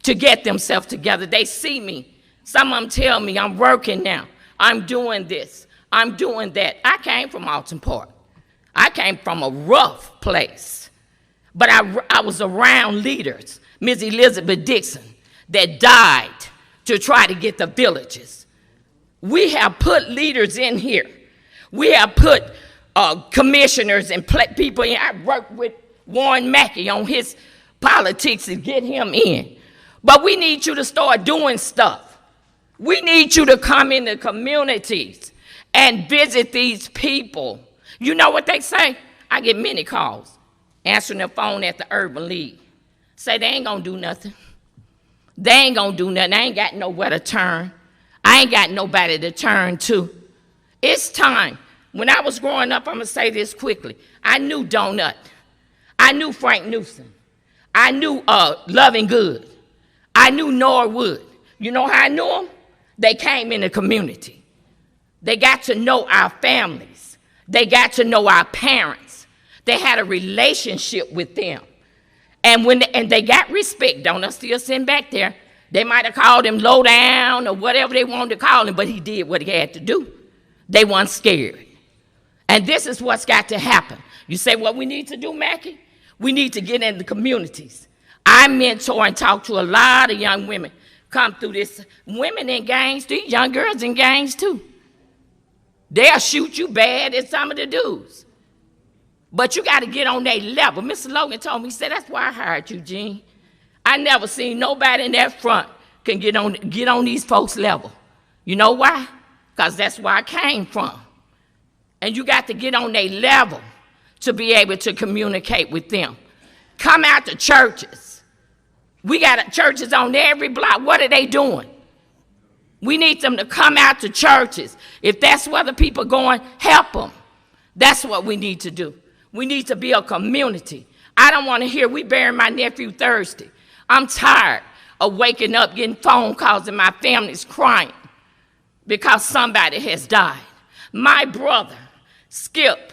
Speaker 13: to get themselves together. They see me. Some of them tell me, I'm working now. I'm doing this. I'm doing that. I came from Alton Park. I came from a rough place. But I was around leaders, Ms. Elizabeth Dixon, that died to try to get the villages. We have put leaders in here. We have put commissioners and people in. I worked with Warren Mackey on his politics to get him in. But we need you to start doing stuff. We need you to come in the communities and visit these people. You know what they say? I get many calls answering the phone at the Urban League. Say they ain't gonna do nothing. They ain't gonna do nothing. I ain't got nowhere to turn. I ain't got nobody to turn to. It's time. When I was growing up, I'm gonna say this quickly. I knew Donut. I knew Frank Newsom. I knew Loving Good. I knew Norwood. You know how I knew them? They came in the community. They got to know our families. They got to know our parents. They had a relationship with them. And they got respect. Donut still sitting back there. They might have called him low down or whatever they wanted to call him, but he did what he had to do. They weren't scared. And this is what's got to happen. You say what we need to do, Mackey? We need to get in the communities. I mentor and talk to a lot of young women come through this. Women in gangs, these young girls in gangs too. They'll shoot you bad as some of the dudes. But you got to get on their level. Mr. Logan told me, he said, that's why I hired you, Gene. I never seen nobody in that front can get on these folks' level. You know why? Because that's where I came from. And you got to get on their level to be able to communicate with them. Come out to churches. We got churches on every block. What are they doing? We need them to come out to churches. If that's where the people are going, help them. That's what we need to do. We need to be a community. I don't want to hear we bury my nephew Thursday. I'm tired of waking up, getting phone calls, and my family's crying because somebody has died. My brother, Skip,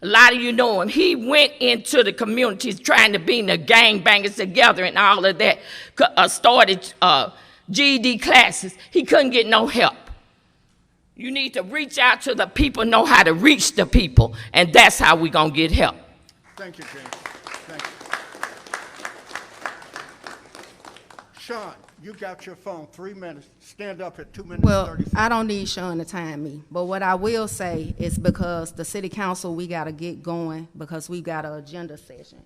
Speaker 13: a lot of you know him, he went into the communities trying to bring the gangbangers together and all of that, started GED classes. He couldn't get no help. You need to reach out to the people, know how to reach the people, and that's how we're going to get help.
Speaker 1: Thank you, James. Thank you. Sean, you got your phone, 3 minutes. Stand up at 2 minutes and 30 seconds.
Speaker 14: I don't need Sean to time me, but what I will say is because the city council, we got to get going because we got an agenda session.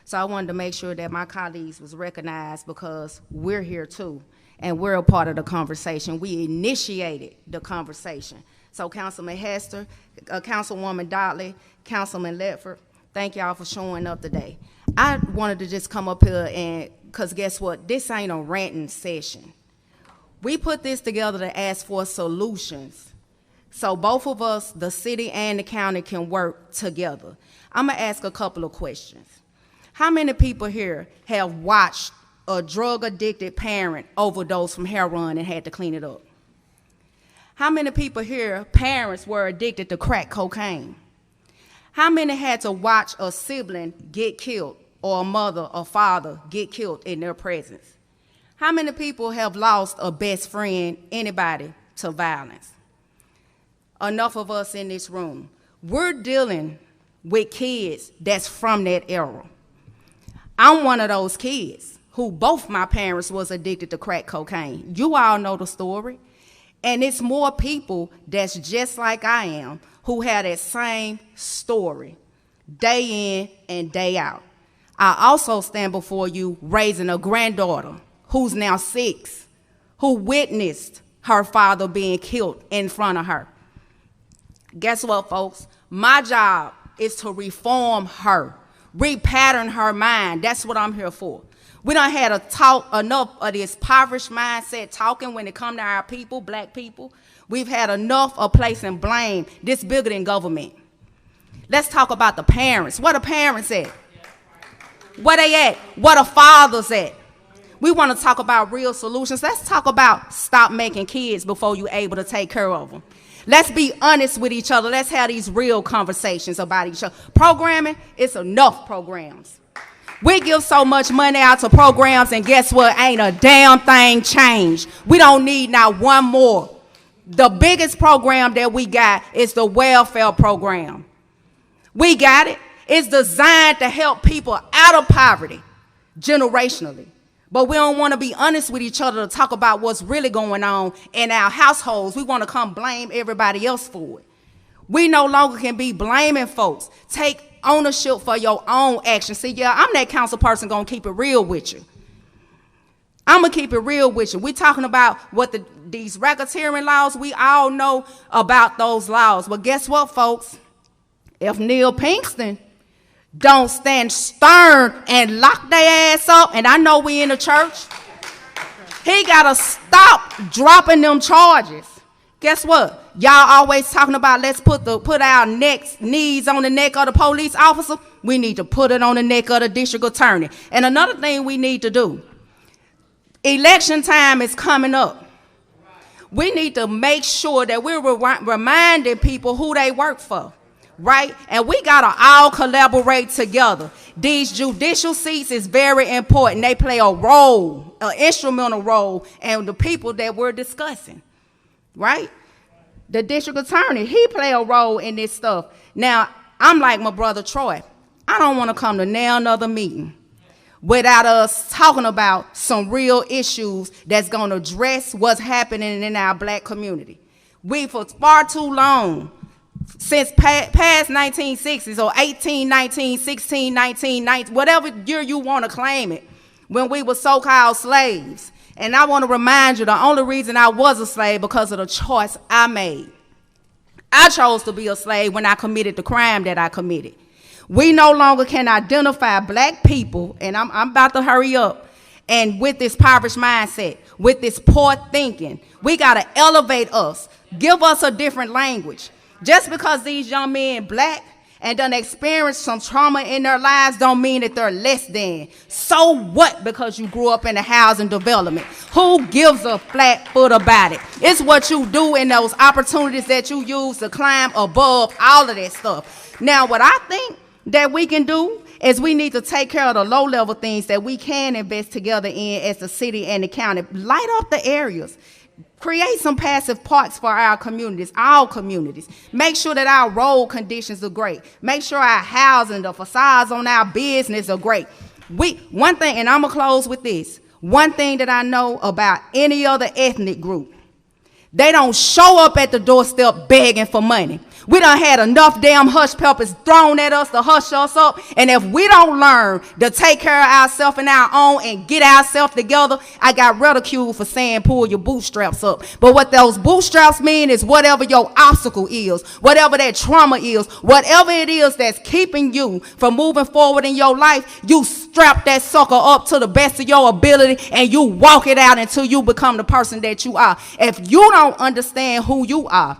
Speaker 14: So I wanted to make sure that my colleagues was recognized because we're here too, and we're a part of the conversation. We initiated the conversation. So Councilman Hester, Councilwoman Dotley, Councilman Ledford, thank y'all for showing up today. I wanted to just come up here and, because guess what? This ain't a ranting session. We put this together to ask for solutions. So both of us, the city and the county, can work together. I'm gonna ask a couple of questions. How many people here have watched a drug-addicted parent overdose from heroin and had to clean it up? How many people here, parents were addicted to crack cocaine? How many had to watch a sibling get killed or a mother or father get killed in their presence? How many people have lost a best friend, anybody, to violence? Enough of us in this room. We're dealing with kids that's from that era. I'm one of those kids who both my parents was addicted to crack cocaine. You all know the story. And it's more people that's just like I am who have that same story, day in and day out. I also stand before you raising a granddaughter who's now 6, who witnessed her father being killed in front of her. Guess what, folks? My job is to reform her, repattern her mind. That's what I'm here for. We done had enough of this impoverished mindset talking when it come to our people, black people. We've had enough of placing blame. This bigger than government. Let's talk about the parents. Where the parents at? Where they at? Where the fathers at? We want to talk about real solutions. Let's talk about stop making kids before you're able to take care of them. Let's be honest with each other. Let's have these real conversations about each other. Programming, it's enough programs. We give so much money out to programs, and guess what? Ain't a damn thing changed. We don't need not one more. The biggest program that we got is the welfare program. We got it. It's designed to help people out of poverty generationally. But we don't want to be honest with each other to talk about what's really going on in our households. We want to come blame everybody else for it. We no longer can be blaming folks. Take ownership for your own actions. See, yeah, I'm that council person going to keep it real with you. I'm going to keep it real with you. We're talking about what these racketeering laws, we all know about those laws. But guess what, folks? If Neil Pinkston don't stand stern and lock their ass up, and I know we in the church, he got to stop dropping them charges. Guess what? Y'all always talking about let's put our knees on the neck of the police officer. We need to put it on the neck of the district attorney. And another thing we need to do, election time is coming up. We need to make sure that we're reminding people who they work for, right? And we got to all collaborate together. These judicial seats is very important. They play a role, an instrumental role in the people that we're discussing. Right? The district attorney, he play a role in this stuff. Now, I'm like my brother Troy. I don't want to come to now another meeting without us talking about some real issues that's going to address what's happening in our black community. We, for far too long, since past 1960s or 18, 19, 16, 19, 19, whatever year you want to claim it, when we were so-called slaves. And I want to remind you, the only reason I was a slave because of the choice I made. I chose to be a slave when I committed the crime that I committed. We no longer can identify black people, and I'm about to hurry up, and with this impoverished mindset, with this poor thinking, we got to elevate us, give us a different language. Just because these young men black and done experienced some trauma in their lives don't mean that they're less than. So what because you grew up in a housing development? Who gives a flat foot about it? It's what you do in those opportunities that you use to climb above all of that stuff. Now, what I think that we can do is we need to take care of the low-level things that we can invest together in as the city and the county. Light up the areas. Create some passive parks for our communities, all communities. Make sure that our road conditions are great. Make sure our housing, the facades on our business are great. One thing, and I'm going to close with this. One thing that I know about any other ethnic group, they don't show up at the doorstep begging for money. We done had enough damn hush puppies thrown at us to hush us up. And if we don't learn to take care of ourselves and our own and get ourselves together, I got ridiculed for saying pull your bootstraps up. But what those bootstraps mean is whatever your obstacle is, whatever that trauma is, whatever it is that's keeping you from moving forward in your life, you strap that sucker up to the best of your ability and you walk it out until you become the person that you are. If you don't understand who you are,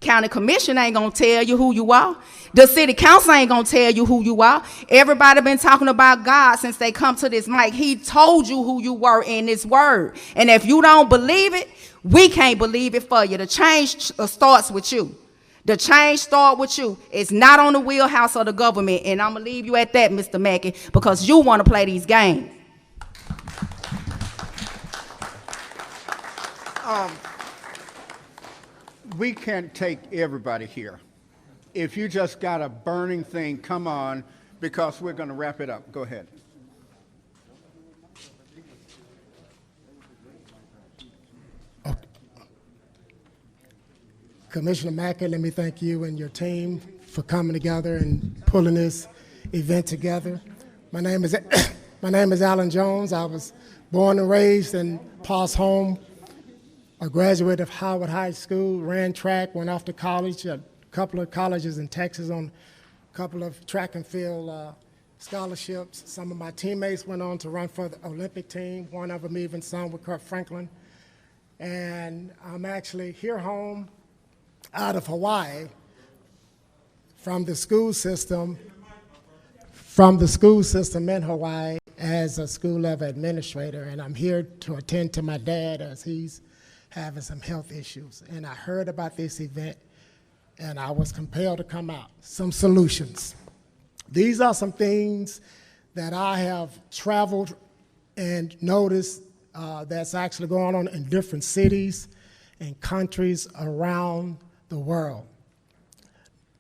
Speaker 14: county commission ain't gonna tell you who you are. The city council ain't gonna tell you who you are. Everybody been talking about God since they come to this mic. He told you who you were in his word. And if you don't believe it, we can't believe it for you. The change starts with you. The change starts with you. It's not on the wheelhouse of the government. And I'm gonna leave you at that, Mr. Mackey, because you wanna play these games.
Speaker 1: We can't take everybody here. If you just got a burning thing, come on, because we're going to wrap it up. Go ahead.
Speaker 15: Commissioner Mackey, let me thank you and your team for coming together and pulling this event together. My name is Alan Jones. I was born and raised in Paws Home, a graduate of Howard High School, ran track, went off to college, a couple of colleges in Texas on a couple of track and field scholarships. Some of my teammates went on to run for the Olympic team, one of them even sung with Kurt Franklin. And I'm actually here home out of Hawaii from the school system in Hawaii as a school level administrator, and I'm here to attend to my dad as he's having some health issues. And I heard about this event and I was compelled to come out. Some solutions. These are some things that I have traveled and noticed that's actually going on in different cities and countries around the world.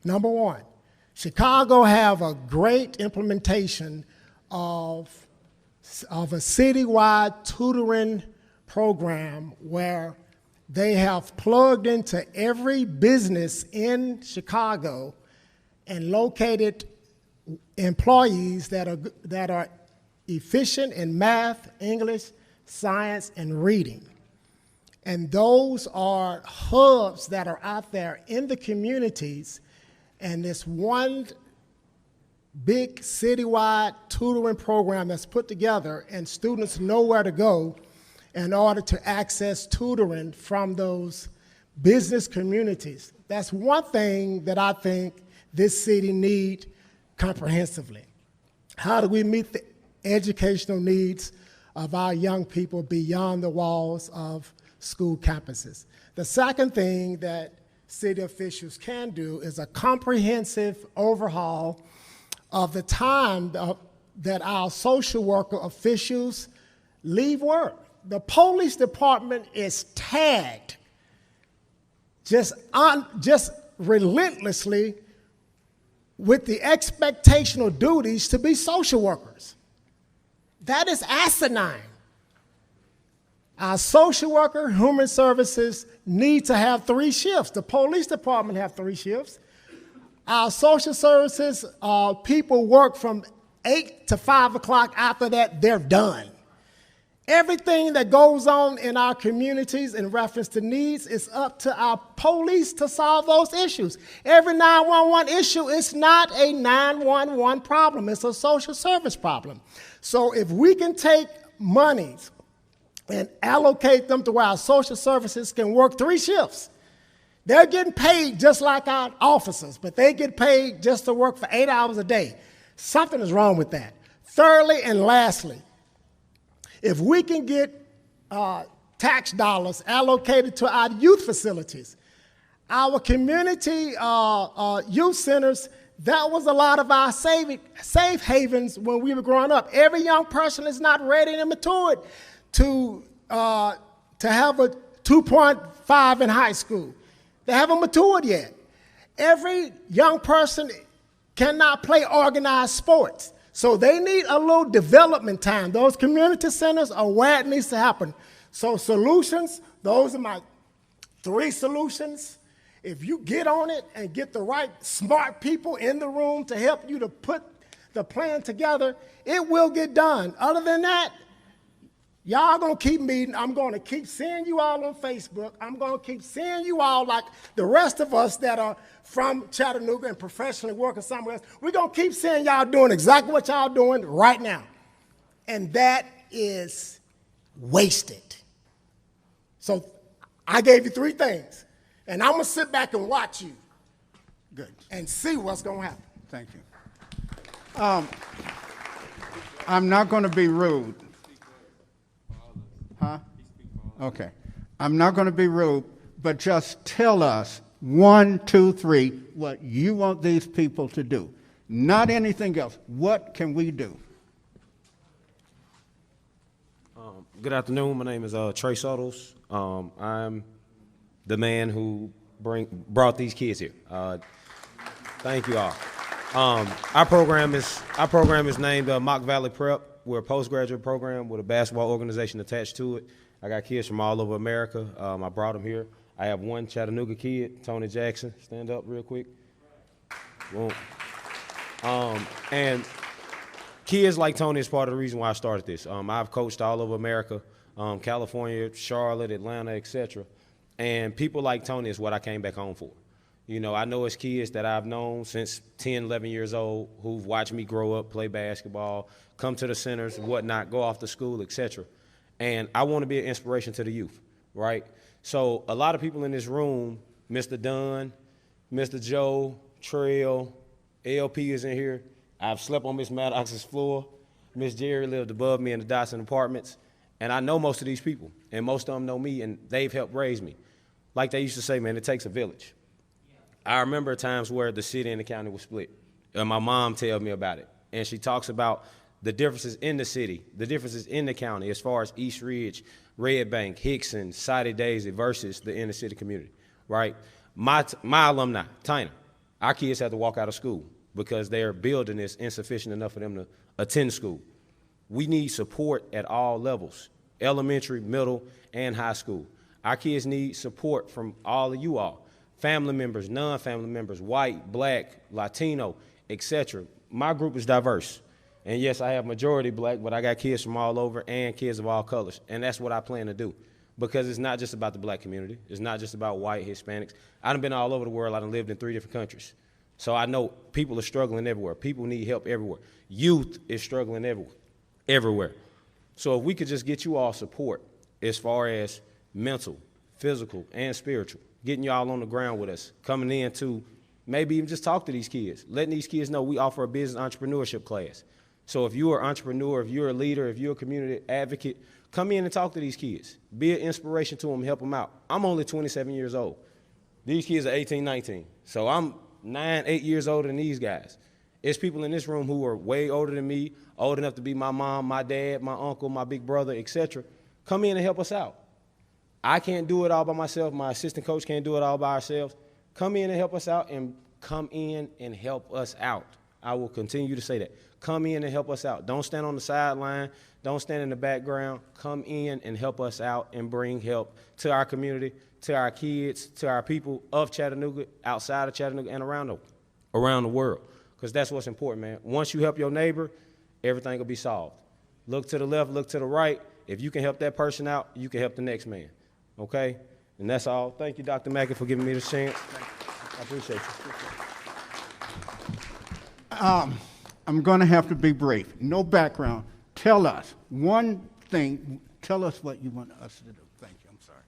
Speaker 15: Number one, Chicago have a great implementation of a citywide tutoring program where they have plugged into every business in Chicago and located employees that are efficient in math, English, science, and reading. And those are hubs that are out there in the communities, and this one big citywide tutoring program that's put together, and students know where to go in order to access tutoring from those business communities. That's one thing that I think this city needs comprehensively. How do we meet the educational needs of our young people beyond the walls of school campuses? The second thing that city officials can do is a comprehensive overhaul of the time that our social worker officials leave work. The police department is tagged just relentlessly with the expectational duties to be social workers. That is asinine. Our social worker, human services need to have 3 shifts. The police department have 3 shifts. Our social services people work from 8 to 5 o'clock. After that, they're done. Everything that goes on in our communities in reference to needs is up to our police to solve those issues. Every 911 issue is not a 911 problem. It's a social service problem. So if we can take monies and allocate them to where our social services can work 3 shifts, they're getting paid just like our officers, but they get paid just to work for 8 hours a day. Something is wrong with that. Thirdly and lastly, if we can get tax dollars allocated to our youth facilities, our community youth centers, that was a lot of our safe havens when we were growing up. Every young person is not ready and matured to have a 2.5 in high school. They haven't matured yet. Every young person cannot play organized sports. So they need a little development time. Those community centers are where it needs to happen. So solutions, those are my 3 solutions. If you get on it and get the right smart people in the room to help you to put the plan together, it will get done. Other than that, y'all gonna keep meeting. I'm gonna keep seeing you all on Facebook. I'm gonna keep seeing you all like the rest of us that are from Chattanooga and professionally working somewhere else. We're gonna keep seeing y'all doing exactly what y'all doing right now. And that is wasted. So I gave you 3 things. And I'm gonna sit back and watch you.
Speaker 1: Good.
Speaker 15: And see what's gonna happen.
Speaker 1: Thank you. I'm not gonna be rude. Huh? Okay. I'm not going to be rude, but just tell us 1, 2, 3 what you want these people to do. Not anything else. What can we do?
Speaker 16: Good afternoon. My name is Trey Suttles. I'm the man who brought these kids here. Thank you all. Our program is named Mock Valley Prep. We're a postgraduate program with a basketball organization attached to it. I got kids from all over America. I brought them here. I have one Chattanooga kid, Tony Jackson. Stand up real quick. Boom. And kids like Tony is part of the reason why I started this. I've coached all over America, California, Charlotte, Atlanta, etc. And people like Tony is what I came back home for. You know, I know it's kids that I've known since 10, 11 years old who've watched me grow up, play basketball, come to the centers and whatnot, go off to school, etc. And I want to be an inspiration to the youth, right? So a lot of people in this room, Mr. Dunn, Mr. Joe, Trail, ALP is in here. I've slept on Miss Maddox's floor. Miss Jerry lived above me in the Dotson Apartments. And I know most of these people, and most of them know me, and they've helped raise me. Like they used to say, man, it takes a village. I remember times where the city and the county was split. And my mom tells me about it. And she talks about the differences in the city, the differences in the county as far as East Ridge, Red Bank, Hickson, Sided Daisy versus the inner city community, right? My alumni, Tyner, our kids have to walk out of school because their building is insufficient enough for them to attend school. We need support at all levels, elementary, middle, and high school. Our kids need support from all of you all, family members, non-family members, white, black, Latino, etc. My group is diverse. And yes, I have majority black, but I got kids from all over and kids of all colors. And that's what I plan to do. Because it's not just about the black community. It's not just about white, Hispanics. I done been all over the world. I done lived in 3 different countries. So I know people are struggling everywhere. People need help everywhere. Youth is struggling everywhere. So if we could just get you all support as far as mental, physical, and spiritual, getting y'all on the ground with us, coming in to maybe even just talk to these kids, letting these kids know we offer a business entrepreneurship class. So if you're an entrepreneur, if you're a leader, if you're a community advocate, come in and talk to these kids. Be an inspiration to them, help them out. I'm only 27 years old. These kids are 18, 19. So I'm 9, 8 years older than these guys. It's people in this room who are way older than me, old enough to be my mom, my dad, my uncle, my big brother, etc. Come in and help us out. I can't do it all by myself. My assistant coach can't do it all by ourselves. Come in and help us out, and come in and help us out. I will continue to say that. Come in and help us out. Don't stand on the sideline. Don't stand in the background. Come in and help us out and bring help to our community, to our kids, to our people of Chattanooga, outside of Chattanooga, and around the world. Because that's what's important, man. Once you help your neighbor, everything will be solved. Look to the left, look to the right. If you can help that person out, you can help the next man. Okay? And that's all. Thank you, Dr. Mackey, for giving me this chance. I appreciate you.
Speaker 1: I'm going to have to be brief. No background. Tell us one thing. Tell us what you want us to do. Thank you. I'm sorry.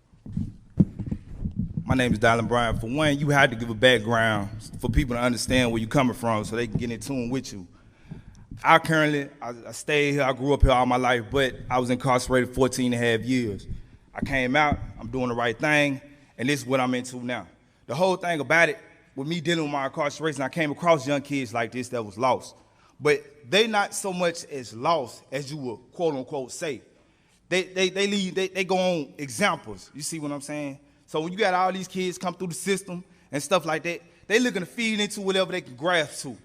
Speaker 17: My name is Dylan Bryan. For one, you had to give a background for people to understand where you're coming from so they can get in tune with you. I stayed here. I grew up here all my life, but I was incarcerated 14 and a half years. I came out. I'm doing the right thing, and this is what I'm into now. The whole thing about it, with me dealing with my incarceration, I came across young kids like this that was lost. But they not so much as lost as you would quote unquote say. They go on examples. You see what I'm saying? So when you got all these kids come through the system and stuff like that, they looking to feed into whatever they can grasp to.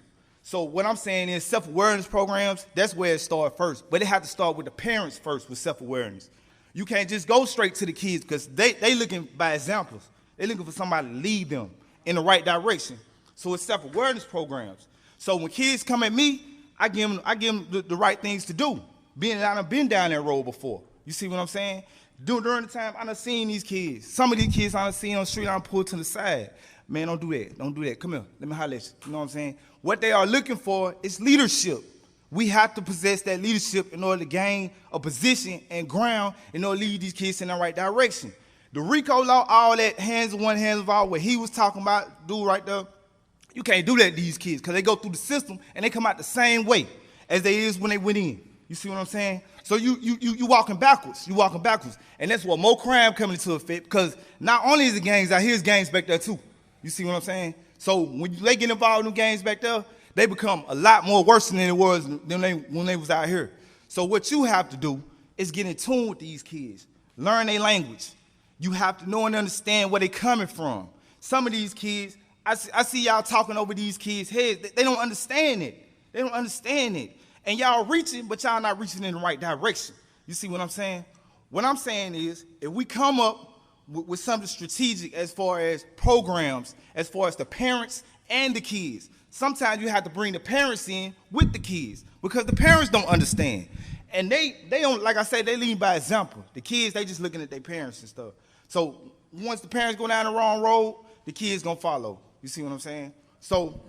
Speaker 17: So what I'm saying is self-awareness programs, that's where it started first. But it had to start with the parents first with self-awareness. You can't just go straight to the kids because they looking by examples. They looking for somebody to lead them in the right direction. So it's self-awareness programs. So when kids come at me, I give them the right things to do. Being that I've been down that road before. You see what I'm saying? During the time, I done seen these kids. Some of these kids I done seen on the street, I done pulled to the side. Man, don't do that. Don't do that. Come here. Let me holler at you. You know what I'm saying? What they are looking for is leadership. We have to possess that leadership in order to gain a position and ground in order to lead these kids in the right direction. The RICO law, all that hands of one, hands of all, what he was talking about, dude right there, you can't do that to these kids because they go through the system and they come out the same way as they is when they went in. You see what I'm saying? So you walking backwards. You walking backwards. And that's what more crime coming into effect because not only is it gangs out here, it's gangs back there too. You see what I'm saying? So when they get involved in them gangs back there, they become a lot more worse than it was when they was out here. So what you have to do is get in tune with these kids, learn their language. You have to know and understand where they're coming from. Some of these kids, I see y'all talking over these kids' heads. They don't understand it. They don't understand it. And y'all reaching, but y'all not reaching in the right direction. You see what I'm saying? What I'm saying is, if we come up with something strategic as far as programs, as far as the parents and the kids, sometimes you have to bring the parents in with the kids because the parents don't understand. And they don't, like I said, they lead by example. The kids, they just looking at their parents and stuff. So once the parents go down the wrong road, the kids gonna follow. You see what I'm saying? So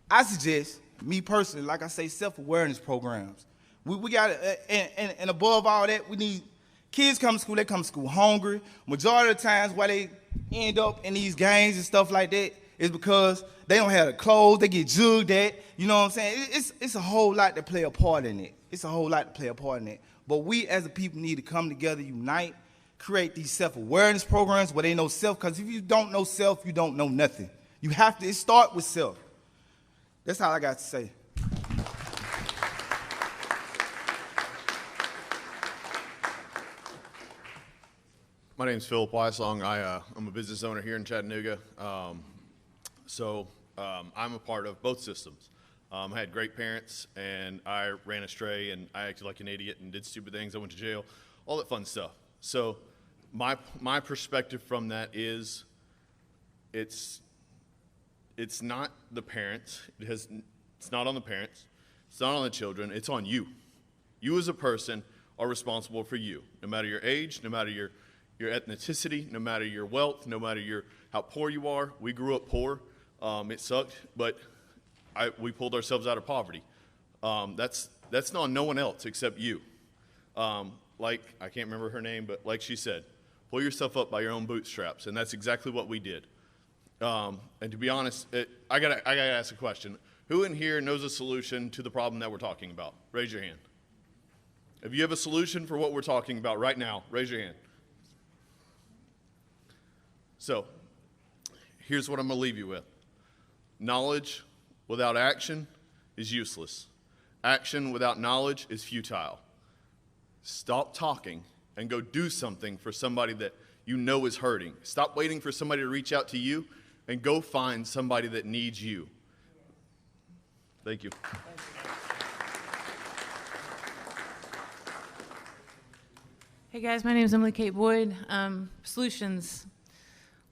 Speaker 17: I suggest, me personally, like I say, self-awareness programs. We got, and above all that, we need kids come to school, they come to school hungry. Majority of the times why they end up in these gangs and stuff like that is because they don't have the clothes, they get jugged at, you know what I'm saying? It's a whole lot to play a part in it. It's a whole lot to play a part in it. But we as a people need to come together, unite, create these self-awareness programs where they know self, because if you don't know self, you don't know nothing. You have to start with self. That's all I got to say.
Speaker 18: My name's Philip Weissong. I'm a business owner here in Chattanooga. I'm a part of both systems. I had great parents, and I ran astray, and I acted like an idiot and did stupid things. I went to jail, all that fun stuff. So my perspective from that is it's not the parents. It's not on the parents. It's not on the children. It's on you. You as a person are responsible for you, no matter your age, no matter your ethnicity, no matter your wealth, no matter how poor you are. We grew up poor. It sucked, but we pulled ourselves out of poverty. That's not on no one else except you. Like, I can't remember her name, but like she said, pull yourself up by your own bootstraps, and that's exactly what we did. And to be honest, I gotta ask a question. Who in here knows a solution to the problem that we're talking about? Raise your hand. If you have a solution for what we're talking about right now, raise your hand. So, here's what I'm gonna leave you with. Knowledge without action is useless. Action without knowledge is futile. Stop talking and go do something for somebody that you know is hurting. Stop waiting for somebody to reach out to you and go find somebody that needs you. Thank you.
Speaker 19: Hey guys, my name is Emily Kate Boyd. Solutions.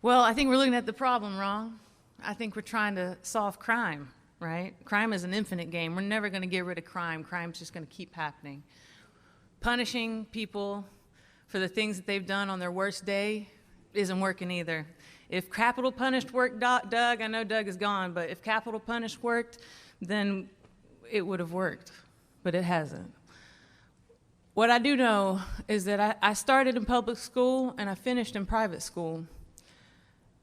Speaker 19: Well, I think we're looking at the problem wrong. I think we're trying to solve crime, right? Crime is an infinite game. We're never going to get rid of crime. Crime's just going to keep happening. Punishing people for the things that they've done on their worst day isn't working either. If capital punished worked, Doug, I know Doug is gone, but if capital punished worked, then it would have worked, but it hasn't. What I do know is that I started in public school and I finished in private school.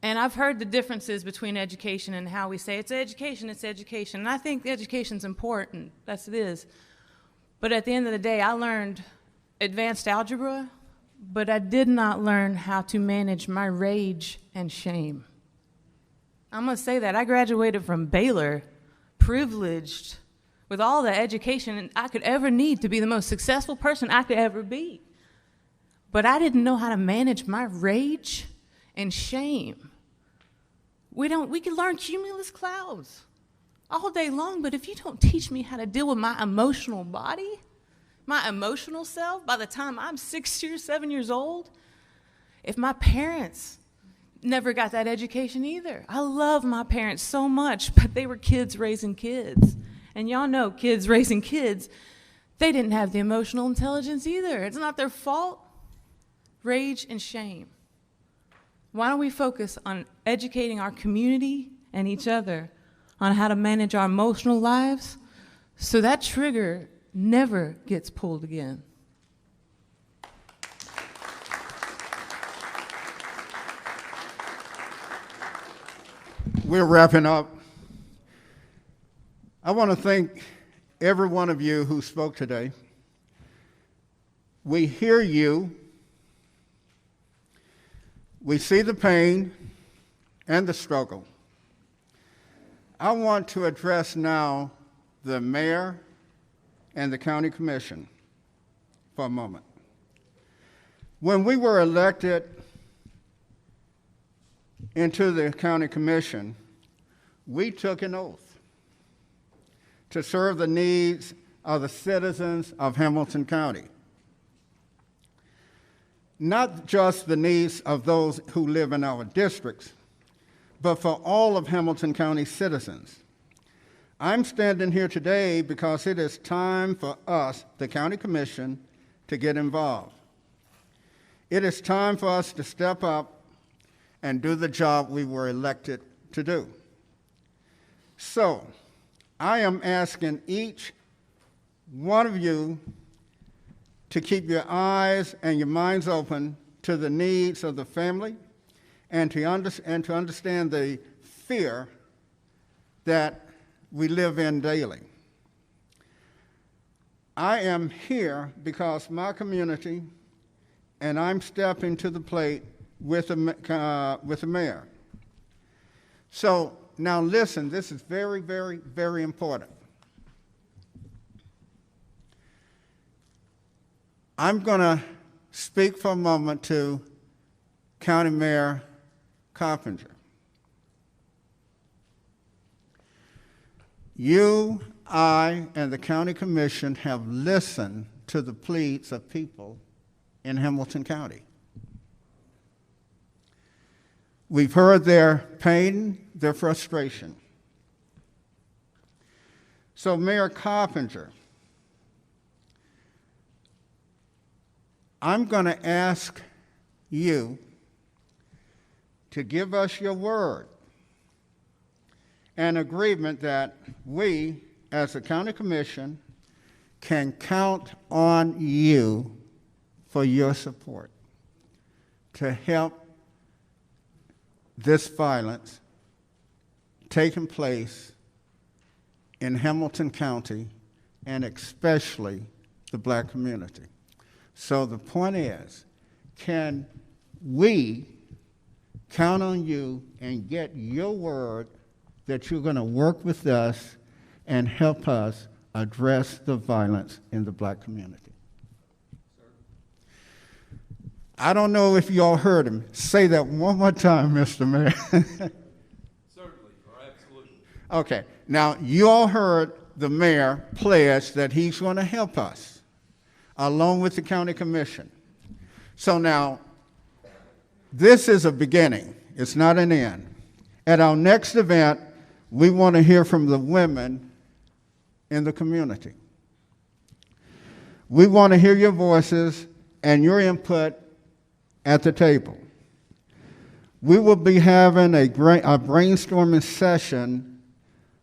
Speaker 19: And I've heard the differences between education and how we say it's education, it's education. And I think education's important, yes it is. But at the end of the day, I learned advanced algebra, but I did not learn how to manage my rage and shame. I'm gonna say that. I graduated from Baylor, privileged, with all the education I could ever need to be the most successful person I could ever be. But I didn't know how to manage my rage and shame. We can learn cumulus clouds all day long, but if you don't teach me how to deal with my emotional body, my emotional self, by the time I'm 6 years, 7 years old, if my parents never got that education either. I love my parents so much, but they were kids raising kids. And y'all know kids raising kids, they didn't have the emotional intelligence either. It's not their fault. Rage and shame. Why don't we focus on educating our community and each other on how to manage our emotional lives so that trigger never gets pulled again?
Speaker 1: We're wrapping up. I want to thank every one of you who spoke today. We hear you. We see the pain and the struggle. I want to address now the mayor and the county commission for a moment. When we were elected into the county commission, we took an oath to serve the needs of the citizens of Hamilton County. Not just the needs of those who live in our districts, but for all of Hamilton County citizens. I'm standing here today because it is time for us, the County Commission, to get involved. It is time for us to step up and do the job we were elected to do. So, I am asking each one of you to keep your eyes and your minds open to the needs of the family and to understand the fear that we live in daily. I am here because my community, and I'm stepping to the plate with the mayor. So now listen, this is very, very, very important. I'm going to speak for a moment to County Mayor Coppinger. You, I, and the County Commission have listened to the pleas of people in Hamilton County. We've heard their pain, their frustration. So, Mayor Coppinger, I'm going to ask you to give us your word and agreement that we, as a county commission, can count on you for your support to help this violence taking place in Hamilton County and especially the black community. So the point is, can we count on you and get your word that you're going to work with us and help us address the violence in the black community? I don't know if you all heard him. Say that one more time, Mr. Mayor.
Speaker 20: Certainly, or absolutely.
Speaker 1: Okay, now you all heard the mayor pledge that he's going to help us along with the county commission. So now, this is a beginning. It's not an end. At our next event, we want to hear from the women in the community. We want to hear your voices and your input at the table. We will be having a brainstorming session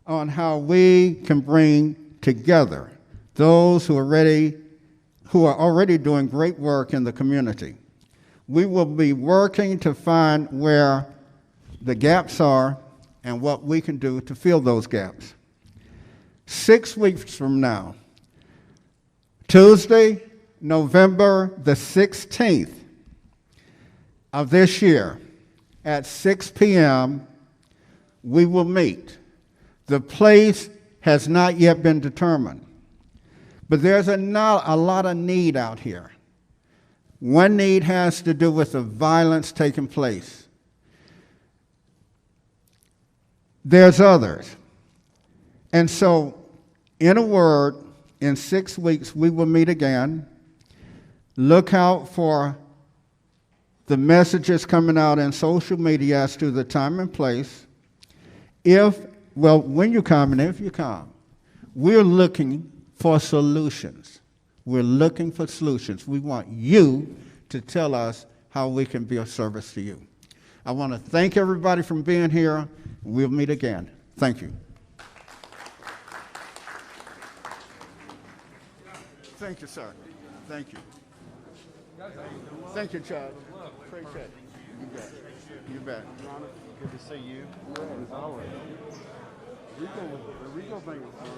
Speaker 1: on how we can bring together those who are already doing great work in the community. We will be working to find where the gaps are and what we can do to fill those gaps. 6 weeks from now, Tuesday, November the 16th of this year at 6 p.m., we will meet. The place has not yet been determined, but there's a lot of need out here. One need has to do with the violence taking place. There's others. And so, in a word, in 6 weeks, we will meet again. Look out for the messages coming out in social media as to the time and place. When you come and if you come, we're looking for solutions. We're looking for solutions. We want you to tell us how we can be of service to you. I want to thank everybody for being here. We'll meet again. Thank you. Thank you, sir. Thank you. Thank you, Charles. Appreciate it. You bet. You bet.
Speaker 20: Good to see you. As always. Rico thing was fun.